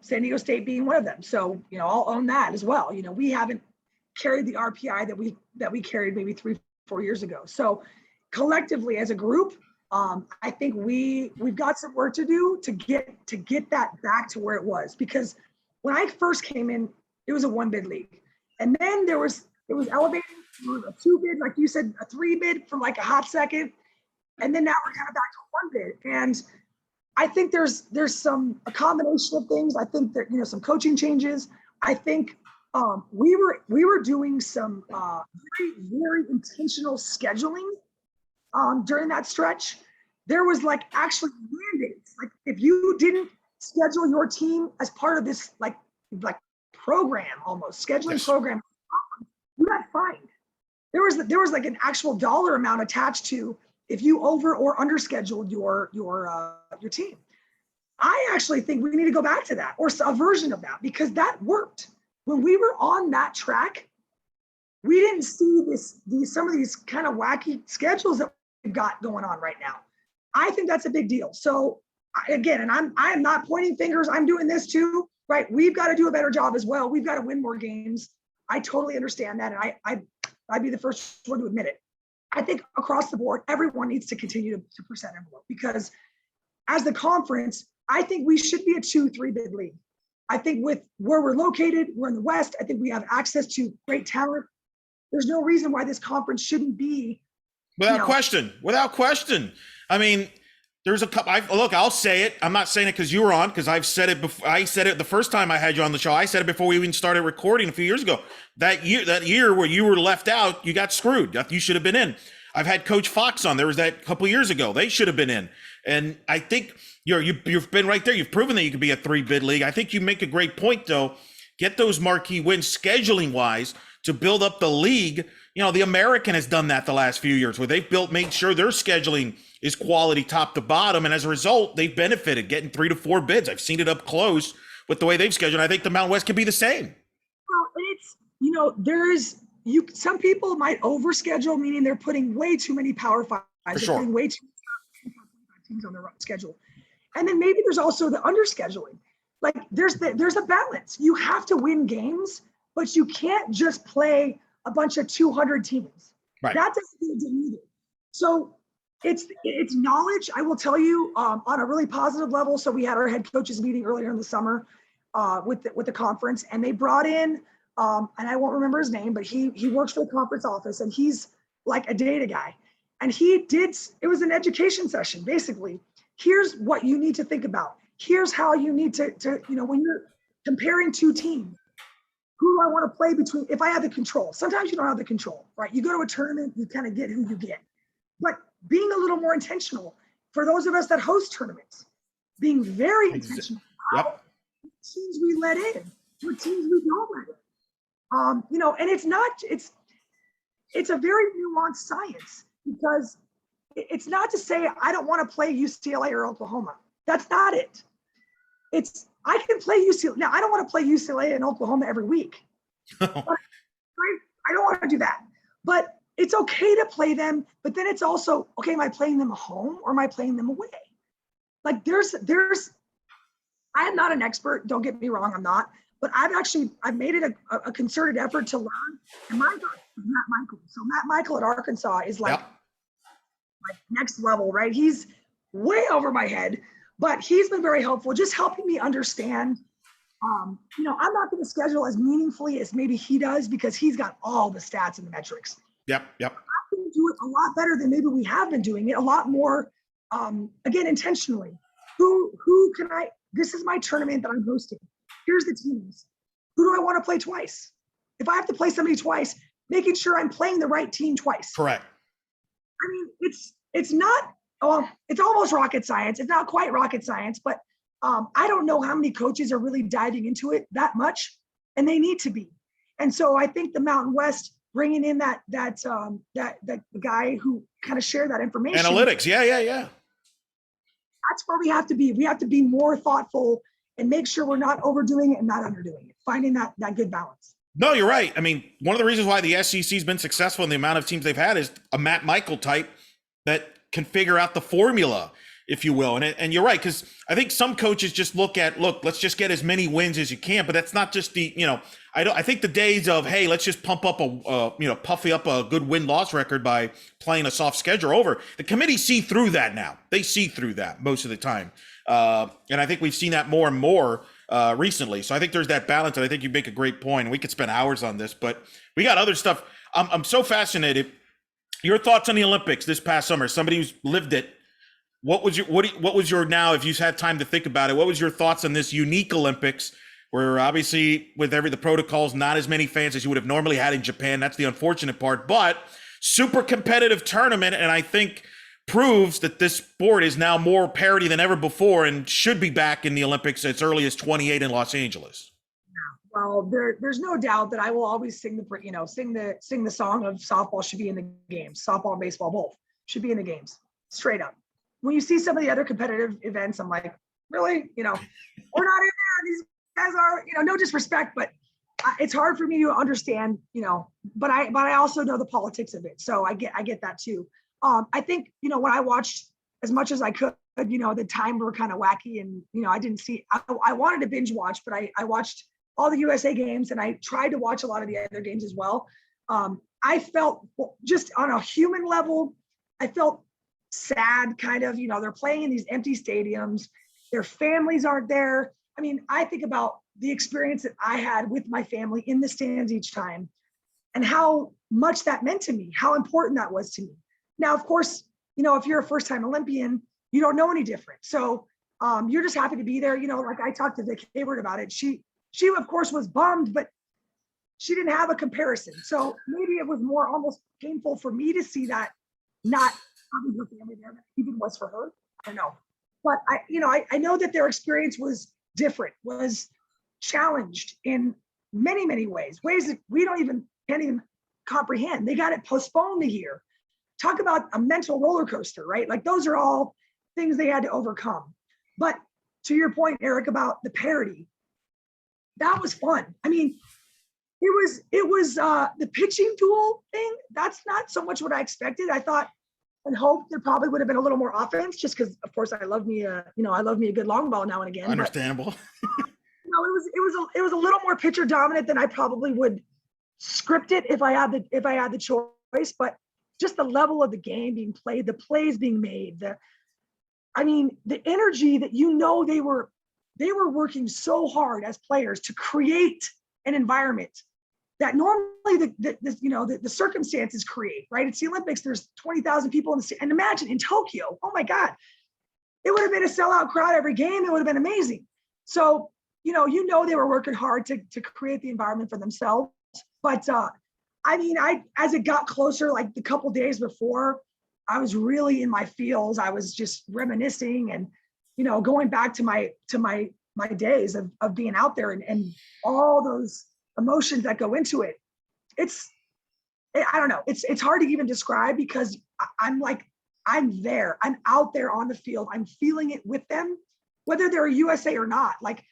San Diego State being one of them. So, I'll own that as well. We haven't carried the RPI that we carried maybe 3-4 years ago. So collectively as a group, I think we've got some work to do to get that back to where it was, because when I first came in, it was a 1-bid league, and then it was elevated to a 2-bid, like you said, a 3-bid for like a hot second, and then now we're kind of back to a 1-bid. And I think there's a combination of things. I think that some coaching changes. I think we were doing some very, very intentional scheduling during that stretch. There was actually mandates. Like if you didn't schedule your team as part of this like program, almost scheduling program, you got fined. There was like an actual dollar amount attached to if you over or under scheduled your team. I actually think we need to go back to that, or a version of that, because that worked. When we were on that track, we didn't see some of these kind of wacky schedules that we've got going on right now. I think that's a big deal. So again, and I am not pointing fingers. I'm doing this too, right? We've got to do a better job as well. We've got to win more games. I totally understand that, and I'd be the first one to admit it. I think across the board, everyone needs to continue to push that envelope, because as the conference, I think we should be a 2-3 bid league. I think with where we're located, we're in the West. I think we have access to great talent. There's no reason why this conference shouldn't be. Without question. I mean, there's a couple. I'll say it. I'm not saying it because you were on, because I've said it before. I said it the first time I had you on the show. I said it before we even started recording a few years ago. That year where you were left out, you got screwed. You should have been in. I've had Coach Fox on. There was that couple years ago. They should have been in. And I think you've been right there. You've proven that you could be a 3-bid league. I think you make a great point, though. Get those marquee wins scheduling wise to build up the league. The American has done that the last few years, where they've made sure their scheduling is quality top to bottom. And as a result, they've benefited getting 3 to 4 bids. I've seen it up close with the way they've scheduled. I think the Mountain West could be the same. Well, it's, some people might overschedule, meaning they're putting way too many Power Fives. For sure. Putting way too many teams on their schedule. And then maybe there's also the underscheduling. Like there's a balance. You have to win games, but you can't just play a bunch of 200 teams. Right. That doesn't need to be either. So it's knowledge. I will tell you on a really positive level. So we had our head coaches meeting earlier in the summer with the conference, and they brought in and I won't remember his name, but he works for the conference office, and he's like a data guy. And it was an education session, basically. Here's what you need to think about. Here's how you need to when you're comparing two teams, who do I want to play between? If I have the control, sometimes you don't have the control, right? You go to a tournament, you kind of get who you get. But being a little more intentional for those of us that host tournaments, being very intentional. Yep. Teams we let in, what teams we don't let in. And it's a very nuanced science, because it's not to say I don't want to play UCLA or Oklahoma. That's not it. I can play UCLA. Now, I don't want to play UCLA and Oklahoma every week. I don't want to do that. But it's okay to play them. But then it's also, okay, am I playing them at home or am I playing them away? Like I am not an expert. Don't get me wrong, I'm not. but I've made it a concerted effort to learn. And my God, Matt Michael. So Matt Michael at Arkansas is like next level, right? He's way over my head, but he's been very helpful, just helping me understand. I'm not going to schedule as meaningfully as maybe he does because he's got all the stats and the metrics. Yep. I can do it a lot better than maybe we have been doing it, a lot more, again, intentionally. Who can this is my tournament that I'm hosting. Here's the teams. Who do I want to play twice? If I have to play somebody twice, making sure I'm playing the right team twice. Correct. I mean, it's not, it's almost rocket science. It's not quite rocket science, but I don't know how many coaches are really diving into it that much, and they need to be. And so I think the Mountain West bringing in that guy who kind of shared that information. Analytics, yeah. That's where we have to be. We have to be more thoughtful and make sure we're not overdoing it and not underdoing it. Finding that good balance. No, you're right. I mean, one of the reasons why the SEC's been successful in the amount of teams they've had is a Matt Michael type that can figure out the formula, if you will. And you're right, because I think some coaches just look, let's just get as many wins as you can, but that's not just I think the days of, hey, let's just puffy up a good win-loss record by playing a soft schedule are over. The committee see through that now. They see through that most of the time. And I think we've seen that more and more recently. So I think there's that balance, and I think you make a great point. We could spend hours on this, but we got other stuff. I'm so fascinated. Your thoughts on the Olympics this past summer, somebody who's lived it. What was your now, if you've had time to think about it, what was your thoughts on this unique Olympics where obviously with the protocols, not as many fans as you would have normally had in Japan. That's the unfortunate part, but super competitive tournament. And I think proves that this sport is now more parity than ever before and should be back in the Olympics as early as 28 in Los Angeles. Well, there's no doubt that I will always sing the song of softball should be in the games. Softball and baseball both should be in the games, straight up. When you see some of the other competitive events, I'm like, really? We're not in there. These guys are, no disrespect, but it's hard for me to understand, but I also know the politics of it. So I get that too. I think, when I watched as much as I could, the time were kind of wacky and, I didn't see, I wanted to binge watch, but I watched all the USA games and I tried to watch a lot of the other games as well. I felt just on a human level, I felt sad kind of, they're playing in these empty stadiums. Their families aren't there. I mean, I think about the experience that I had with my family in the stands each time and how much that meant to me, how important that was to me. Now, of course, if you're a first-time Olympian, you don't know any different. So you're just happy to be there. Like I talked to Victoria Hayward about it. She of course was bummed, but she didn't have a comparison. So maybe it was more almost painful for me to see that not having her family there, even was for her. I don't know. But I know that their experience was different, was challenged in many, many ways that we can't even comprehend. They got it postponed a year. Talk about a mental roller coaster, right? Like those are all things they had to overcome. But to your point, Eric, about the parity, that was fun. I mean, it was the pitching duel thing. That's not so much what I expected. I thought and hoped there probably would have been a little more offense, just because, of course, I love me a good long ball now and again. Understandable. But, it was a little more pitcher dominant than I probably would script it if I had the choice. But just the level of the game being played, the plays being made, the energy that they were working so hard as players to create an environment that normally the circumstances create, right? It's the Olympics. There's 20,000 people in the city. And imagine in Tokyo, oh my God, it would have been a sellout crowd every game. It would have been amazing. So, they were working hard to create the environment for themselves. But as it got closer, like the couple days before, I was really in my feels. I was just reminiscing and, going back to my days of being out there and all those emotions that go into it. I don't know. It's hard to even describe because I'm there. I'm out there on the field. I'm feeling it with them, whether they're a USA or not. Like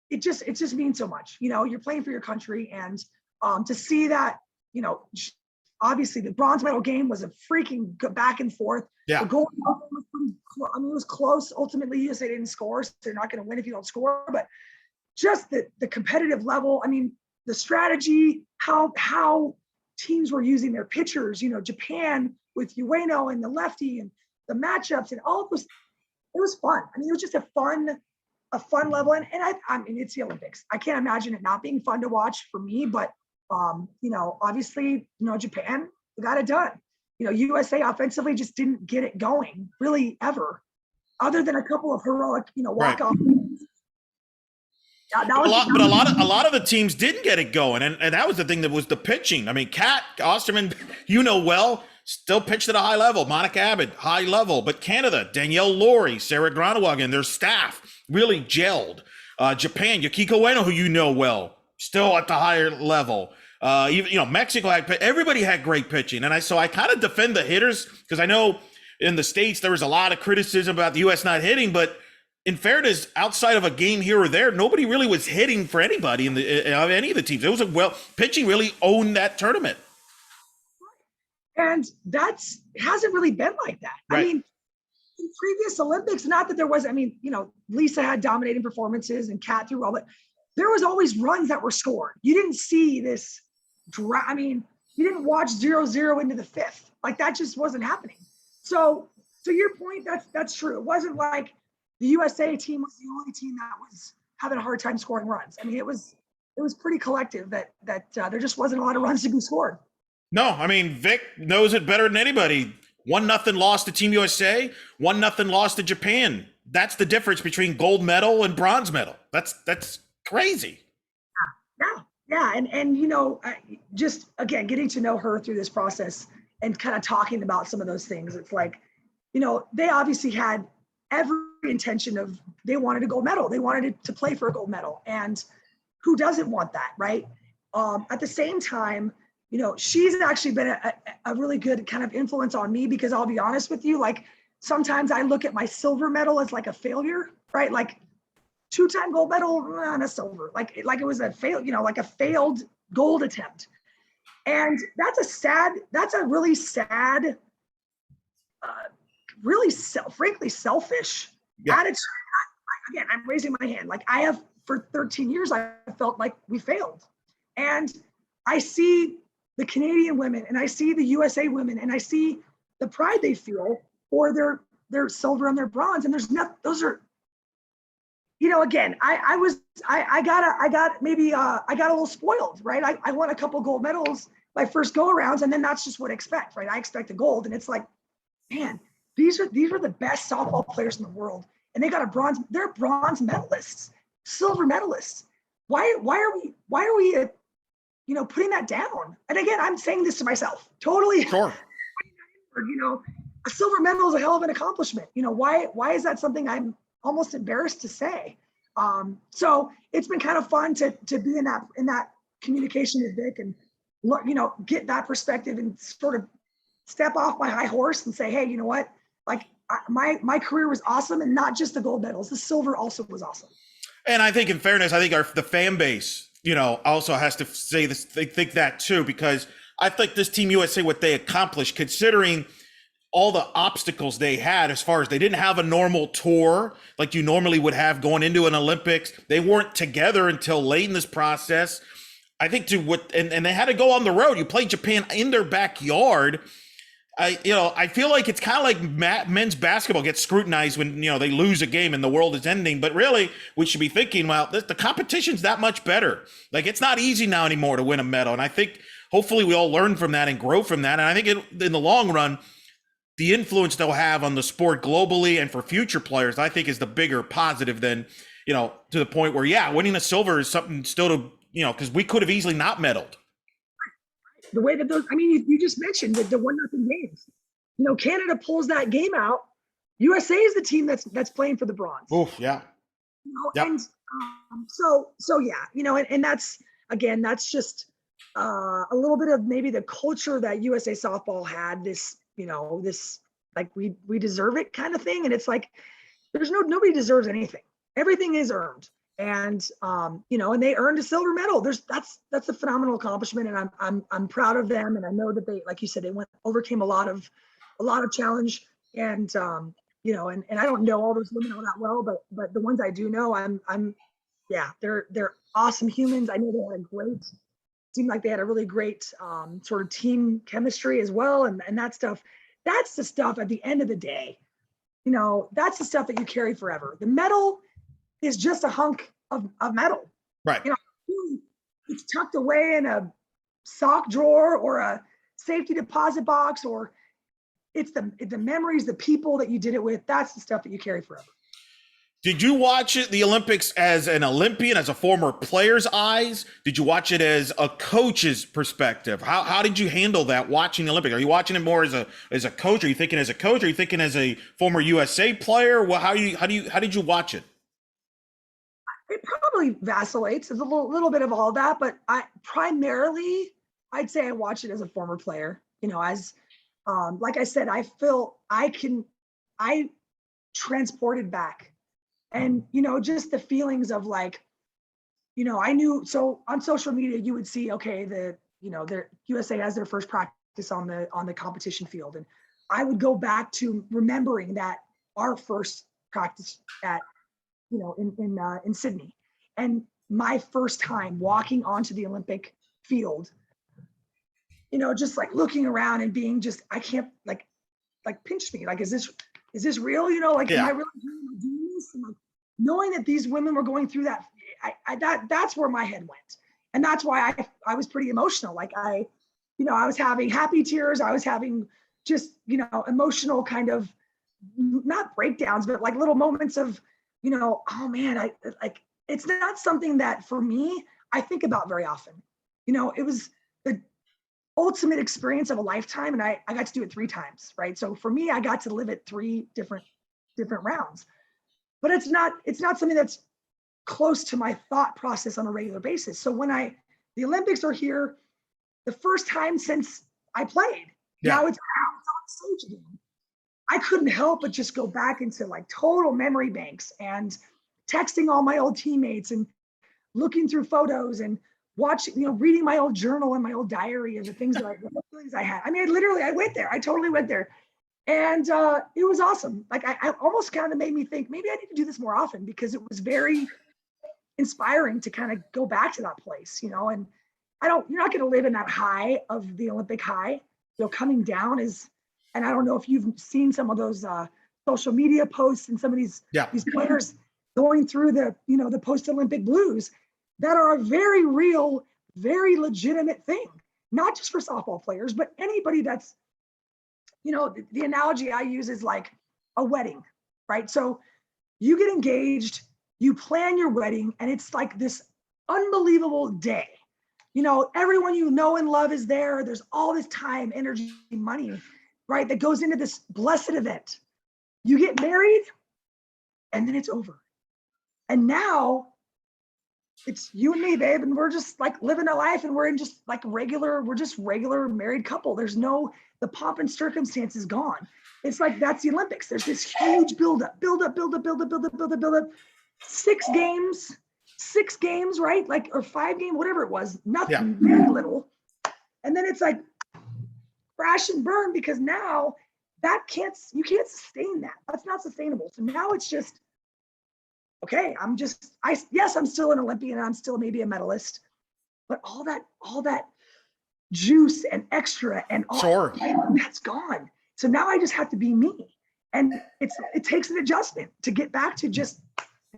it just means so much. You're playing for your country, and to see that, obviously the bronze medal game was a freaking back and forth. Yeah. The goal was pretty it was close. Ultimately, USA didn't score, so they're not going to win if you don't score. But just the competitive level. I mean, the strategy, how teams were using their pitchers, Japan with Ueno and the lefty and the matchups and all of those. It was fun. I mean, it was just a fun level. And I mean, it's the Olympics. I can't imagine it not being fun to watch for me, but obviously, Japan got it done. USA offensively just didn't get it going really ever, other than a couple of heroic, walk-off. Right. But a lot of the teams didn't get it going, and that was the thing, that was the pitching. I mean, Kat Osterman, well, still pitched at a high level. Monica Abbott, high level. But Canada, Danielle Laurie, Sarah Gronewagen, their staff really gelled. Japan, Yukiko Ueno, who well, still at the higher level. Even Mexico everybody had great pitching, and I kind of defend the hitters, because I know in the States there was a lot of criticism about the U.S. not hitting, but in fairness, outside of a game here or there, nobody really was hitting for anybody in any of the teams. It was pitching really owned that tournament. And hasn't really been like that. Right. I mean, in previous Olympics, not that there was, Lisa had dominating performances and Kat threw all that. There was always runs that were scored. You didn't see this, you didn't watch 0-0 into the fifth. Like, that just wasn't happening. So to your point, that's true. It wasn't like the USA team was the only team that was having a hard time scoring runs. I mean, it was pretty collective that there just wasn't a lot of runs to be scored. No, I mean, Vic knows it better than anybody. 1-0 loss to Team USA, 1-0 loss to Japan. That's the difference between gold medal and bronze medal. That's crazy. Yeah. And just again, getting to know her through this process and kind of talking about some of those things. It's like, they obviously had every intention of, they wanted a gold medal. They wanted to play for a gold medal. And who doesn't want that, right? At the same time, she's actually been a really good kind of influence on me, because I'll be honest with you, like, sometimes I look at my silver medal as like a failure, right? Like, 2-time gold medal, and a silver, like it was a fail, like a failed gold attempt. And that's a really sad, really frankly selfish attitude. Again, I'm raising my hand. Like, I have for 13 years, I felt like we failed. And I see the Canadian women and I see the USA women and I see the pride they feel for their silver and their bronze. And there's not, those are, again, I got a little spoiled, right? I won a couple gold medals my first go arounds, and then that's just what I expect, right? I expect a gold, and it's like, man, these are the best softball players in the world, and they got a bronze. They're bronze medalists, silver medalists. Why are we putting that down? And again, I'm saying this to myself, totally. Sure. A silver medal is a hell of an accomplishment. Why is that something I'm almost embarrassed to say? So it's been kind of fun to be in that communication with Vic and get that perspective and sort of step off my high horse and say, hey, you know what? Like, my career was awesome, and not just the gold medals. The silver also was awesome. And I think, in fairness, the fan base, also has to say this. They think that too, because I think this Team USA, what they accomplished, considering all the obstacles they had, as far as they didn't have a normal tour like you normally would have going into an Olympics. They weren't together until late in this process. I think and they had to go on the road. You play Japan in their backyard. I feel like it's kind of like men's basketball gets scrutinized when, they lose a game and the world is ending. But really, we should be thinking, well, the competition's that much better. Like, it's not easy now anymore to win a medal. And I think hopefully we all learn from that and grow from that. And I think in the long run, the influence they'll have on the sport globally and for future players, I think, is the bigger positive than, to the point where, winning a silver is something still to, because we could have easily not medaled. The way that you just mentioned the 1-0 games. Canada pulls that game out. USA is the team that's playing for the bronze. Oh, yeah. Yep. And and that's just a little bit of maybe the culture that USA softball had. This like we deserve it kind of thing, and it's like nobody deserves anything. Everything is earned. And and they earned a silver medal. That's a phenomenal accomplishment, and I'm proud of them. And I know that they, like you said, they overcame a lot of challenge. And and I don't know all those women all that well, but the ones I do know, I'm Yeah, they're awesome humans. I know they had a great, seemed like they had a really great sort of team chemistry as well. And that stuff, that's the stuff at the end of the day, that's the stuff that you carry forever. The medal is just a hunk of metal. Right. It's tucked away in a sock drawer or a safety deposit box, or it's the memories, the people that you did it with. That's the stuff that you carry forever. Did you watch the Olympics as an Olympian, as a former player's eyes? Did you watch it as a coach's perspective? How did you handle that watching the Olympics? Are you watching it more as a coach? Are you thinking as a coach? Are you thinking as a former USA player? Well, how did you watch it? It probably vacillates. It's a little bit of all that, but I'd say I watch it as a former player. As like I said, I feel I transported back. And, just the feelings of like, I knew, so on social media, you would see, okay, their USA has their first practice on the competition field. And I would go back to remembering that our first practice at, in Sydney, and my first time walking onto the Olympic field, just like looking around and being just, I can't like pinch me. Like, is this real? Yeah. Am I really doing this? And like, knowing that these women were going through that, that's where my head went. And that's why I was pretty emotional. Like I was having happy tears. I was having just, emotional kind of, not breakdowns, but like little moments of, oh man, it's not something that for me, I think about very often. It was the ultimate experience of a lifetime. And I got to do it 3 times, right? So for me, I got to live it 3 different rounds. But it's not something that's close to my thought process on a regular basis. So when the Olympics are here, the first time since I played, now it's on stage again. I couldn't help but just go back into like total memory banks and texting all my old teammates and looking through photos and watching, reading my old journal and my old diary of the things the feelings I had. I mean, I went there. I totally went there. And it was awesome. Like I almost kind of made me think maybe I need to do this more often, because it was very inspiring to kind of go back to that place, and you're not going to live in that high of the Olympic high, coming down is, and I don't know if you've seen some of those social media posts and some of these players going through the post-Olympic blues that are a very real, very legitimate thing, not just for softball players, but anybody that's, the analogy I use is like a wedding, right? So you get engaged, you plan your wedding, and it's like this unbelievable day. Everyone you know and love is there. There's all this time, energy, money, right, that goes into this blessed event. You get married, and then it's over. And now it's you and me, babe, and we're just like living a life, and we're just regular married couple. There's no, the pomp and circumstance is gone. It's like, that's the Olympics. There's this huge build up. 6 games, right? Like, or 5 games, whatever it was, nothing, very little. And then it's like crash and burn, because now you can't sustain that. That's not sustainable. So now it's just, okay, I'm still an Olympian, I'm still maybe a medalist, but all that juice and extra and all that's gone. So now I just have to be me. And it takes an adjustment to get back to just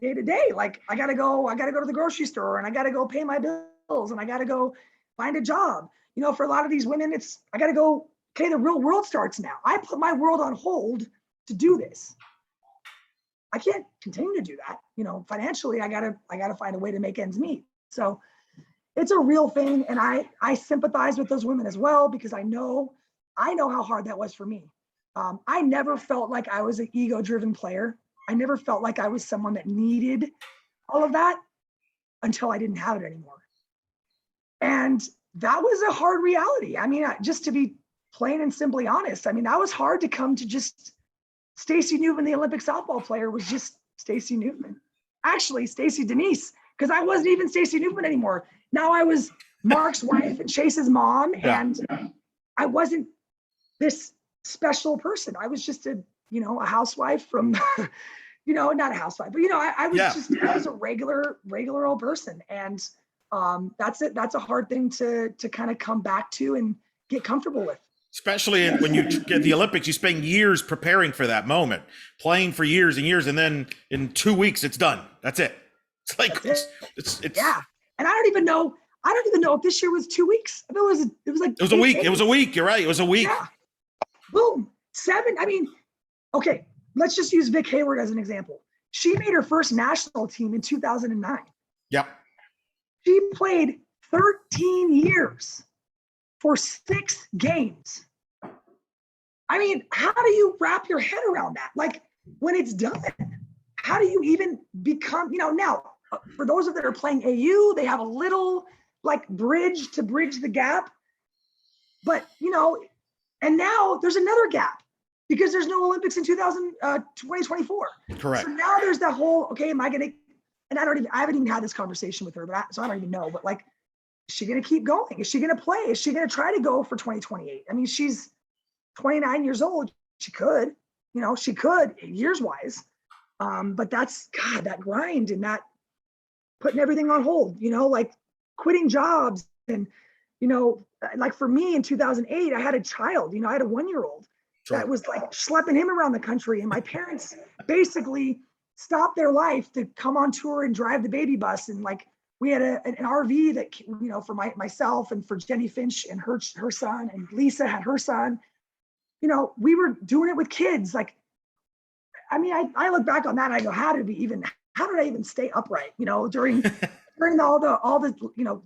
day to day. Like I gotta go to the grocery store, and I gotta go pay my bills, and I gotta go find a job. For a lot of these women, I gotta go, okay, the real world starts now. I put my world on hold to do this. I can't continue to do that. Financially, I gotta find a way to make ends meet. So it's a real thing. And I sympathize with those women as well, because I know how hard that was for me. I never felt like I was an ego-driven player. I never felt like I was someone that needed all of that until I didn't have it anymore. And that was a hard reality. I mean, just to be plain and simply honest, I mean, that was hard to come to. Just Stacey Nuveman, the Olympic softball player, was just Stacey Nuveman. Actually, Stacey Deniz, because I wasn't even Stacey Nuveman anymore. Now I was Mark's wife and Chase's mom, and I wasn't this special person. I was just a housewife from, not a housewife, but I was Yeah. I was a regular old person. And that's it. That's a hard thing to kind of come back to and get comfortable with. Especially when you get the Olympics, you spend years preparing for that moment, playing for years and years, and then in 2 weeks it's done. That's it. It's like it's yeah. And I don't even know if this year was 2 weeks. I mean, it was like it was a week. Days. It was a week. You're right. It was a week. Yeah. Boom. 7. I mean, okay, let's just use Vic Hayward as an example. She made her first national team in 2009. Yep. She played 13 years for 6 games. I mean, how do you wrap your head around that? Like, when it's done, how do you even become, now, for those that are playing AU, they have a little like bridge to bridge the gap. But, and now there's another gap because there's no Olympics in 2024. Correct. So now there's that whole, okay, am I going to, and I haven't even had this conversation with her, so I don't even know, but like, is she going to keep going? Is she going to play? Is she going to try to go for 2028? I mean, she's 29 years old. She could, she could years wise. But that's, God, that grind and that putting everything on hold, like quitting jobs. And, like for me in 2008, I had a child, I had a 1-year-old that was like schlepping him around the country. And my parents basically stopped their life to come on tour and drive the baby bus. And like, we had an RV that, for myself and for Jenny Finch and her son, and Lisa had her son, we were doing it with kids. Like, I mean, I look back on that and I go, how did I even stay upright, during all the,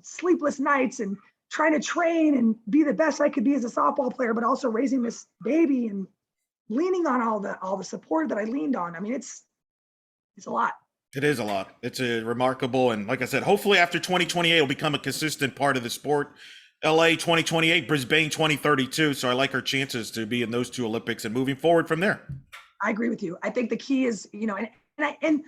sleepless nights and trying to train and be the best I could be as a softball player, but also raising this baby and leaning on all the support that I leaned on. I mean, it's a lot. It is a lot. It's a remarkable. And like I said, hopefully after 2028, it'll become a consistent part of the sport. LA 2028, Brisbane 2032. So I like her chances to be in those 2 Olympics and moving forward from there. I agree with you. I think the key is, and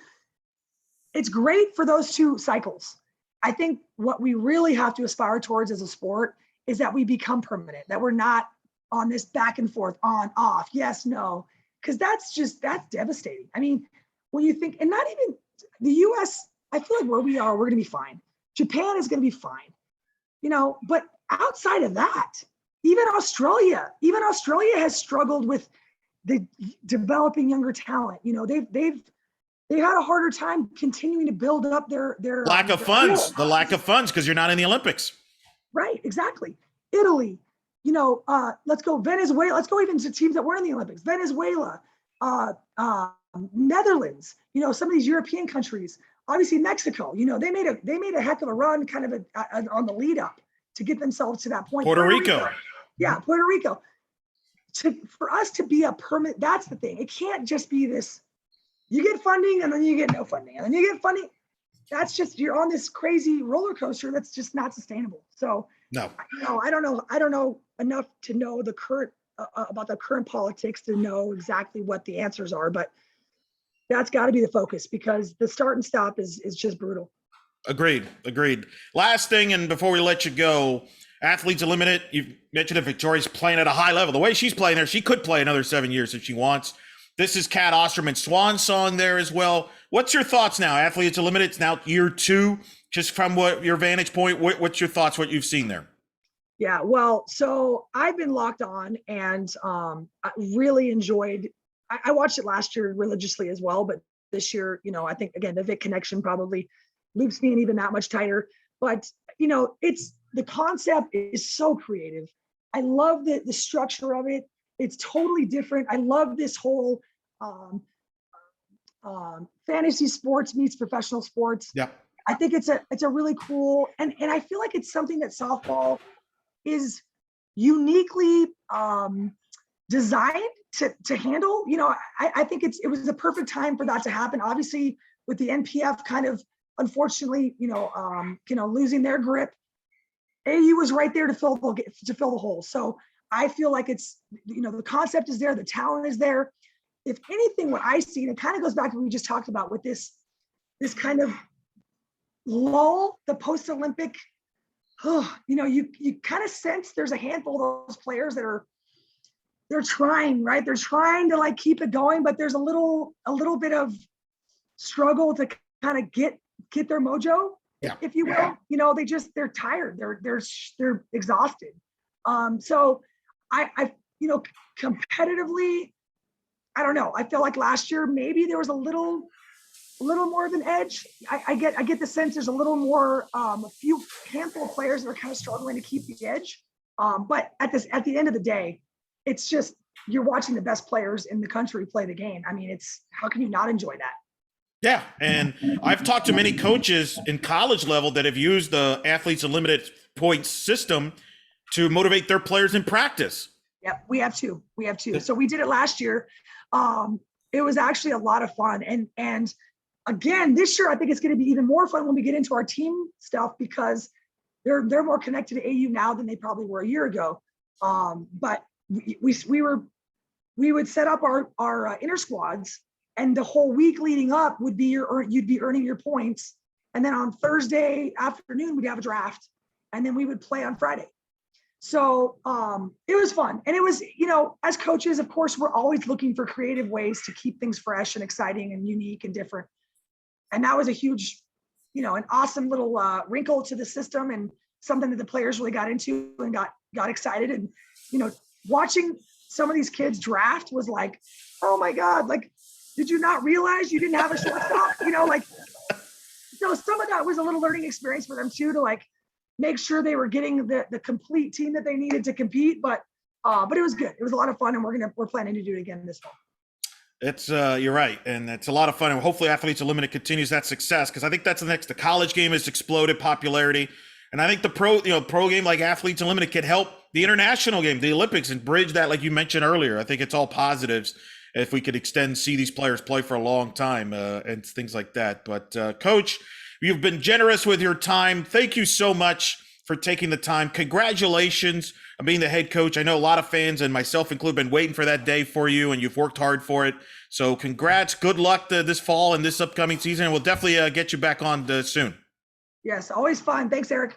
it's great for those 2 cycles. I think what we really have to aspire towards as a sport is that we become permanent, that we're not on this back and forth, on, off, yes, no, because that's devastating. I mean, when you think, and not even the US, I feel like where we are, we're going to be fine. Japan is going to be fine, but outside of that, even Australia has struggled with the developing younger talent. They've had a harder time continuing to build up their lack of funds. The lack of funds because you're not in the Olympics. Right, exactly. Italy, let's go Venezuela. Let's go even to teams that were in the Olympics. Venezuela, Netherlands. Some of these European countries. Obviously, Mexico. They made a heck of a run, kind of on the lead up to get themselves to that point. Puerto Rico. Yeah, Puerto Rico. For us to be a permanent, that's the thing. It can't just be this. You get funding and then you get no funding, and then you get funding. That's just, you're on this crazy roller coaster that's just not sustainable. So no, I don't know enough to know the current about the current politics to know exactly what the answers are, but that's got to be the focus because the start and stop is just brutal. Agreed. Last thing, and before we let you go, athletes eliminated. You mentioned that Victoria's playing at a high level. The way she's playing there, she could play another 7 years if she wants. This is Kat Osterman's swan song there as well. What's your thoughts now? Athletes eliminated. It's now year 2. Just from your vantage point, what's your thoughts? What you've seen there? Yeah, well, so I've been locked on, and I really enjoyed. I watched it last year religiously as well, but this year, I think again the Vic connection probably loops me in even that much tighter. But it's the concept is so creative. I love the structure of it. It's totally different. I love this whole fantasy sports meets professional sports. Yeah, I think it's a really cool, and I feel like it's something that softball is uniquely designed to handle. I think it was the perfect time for that to happen. Obviously, with the NPF kind of unfortunately, losing their grip, AU was right there to fill the hole. So I feel like it's, the concept is there, the talent is there. If anything, what I see, and it kind of goes back to what we just talked about with this kind of lull, the post-Olympic, you kind of sense there's a handful of those players that they're trying, right? They're trying to like keep it going, but there's a little bit of struggle to kind of get their mojo, Yeah. if you will. You know, they're tired. They're exhausted. So I you know, competitively, I don't know. I feel like last year maybe there was a little more of an edge. I get the sense there's a little more, a few handful of players that are kind of struggling to keep the edge. But at the end of the day, it's just, you're watching the best players in the country play the game. I mean, how can you not enjoy that? Yeah, and I've talked to many coaches in college level that have used the Athletes Unlimited points system to motivate their players in practice. Yeah, we have two. So we did it last year. It was actually a lot of fun. And again, this year, I think it's going to be even more fun when we get into our team stuff, because they're more connected to AU now than they probably were a year ago. But we would set up our inter squads, and the whole week leading up would be you'd be earning your points. And then on Thursday afternoon, we'd have a draft, and then we would play on Friday. So it was fun. And it was, you know, as coaches, of course, we're always looking for creative ways to keep things fresh and exciting and unique and different. And that was a huge, you know, an awesome little wrinkle to the system, and something that the players really got into and got excited. And, you know, watching some of these kids draft was like, oh my God, like, did you not realize you didn't have a shortstop? You know, like, so some of that was a little learning experience for them too, to like make sure they were getting the complete team that they needed to compete. But it was good. It was a lot of fun, and we're planning to do it again this fall. It's you're right, and it's a lot of fun, and hopefully Athletes Unlimited continues that success, because I think that's the next. The college game has exploded popularity, and I think the pro game like Athletes Unlimited could help the international game, the Olympics, and bridge that, like you mentioned earlier. I think it's all positives if we could see these players play for a long time and things like that. But Coach, you've been generous with your time. Thank you so much for taking the time. Congratulations on being the head coach. I know a lot of fans, and myself included, been waiting for that day for you, and you've worked hard for it. So congrats. Good luck this fall and this upcoming season. And we'll definitely get you back on soon. Yes, always fun. Thanks, Eric.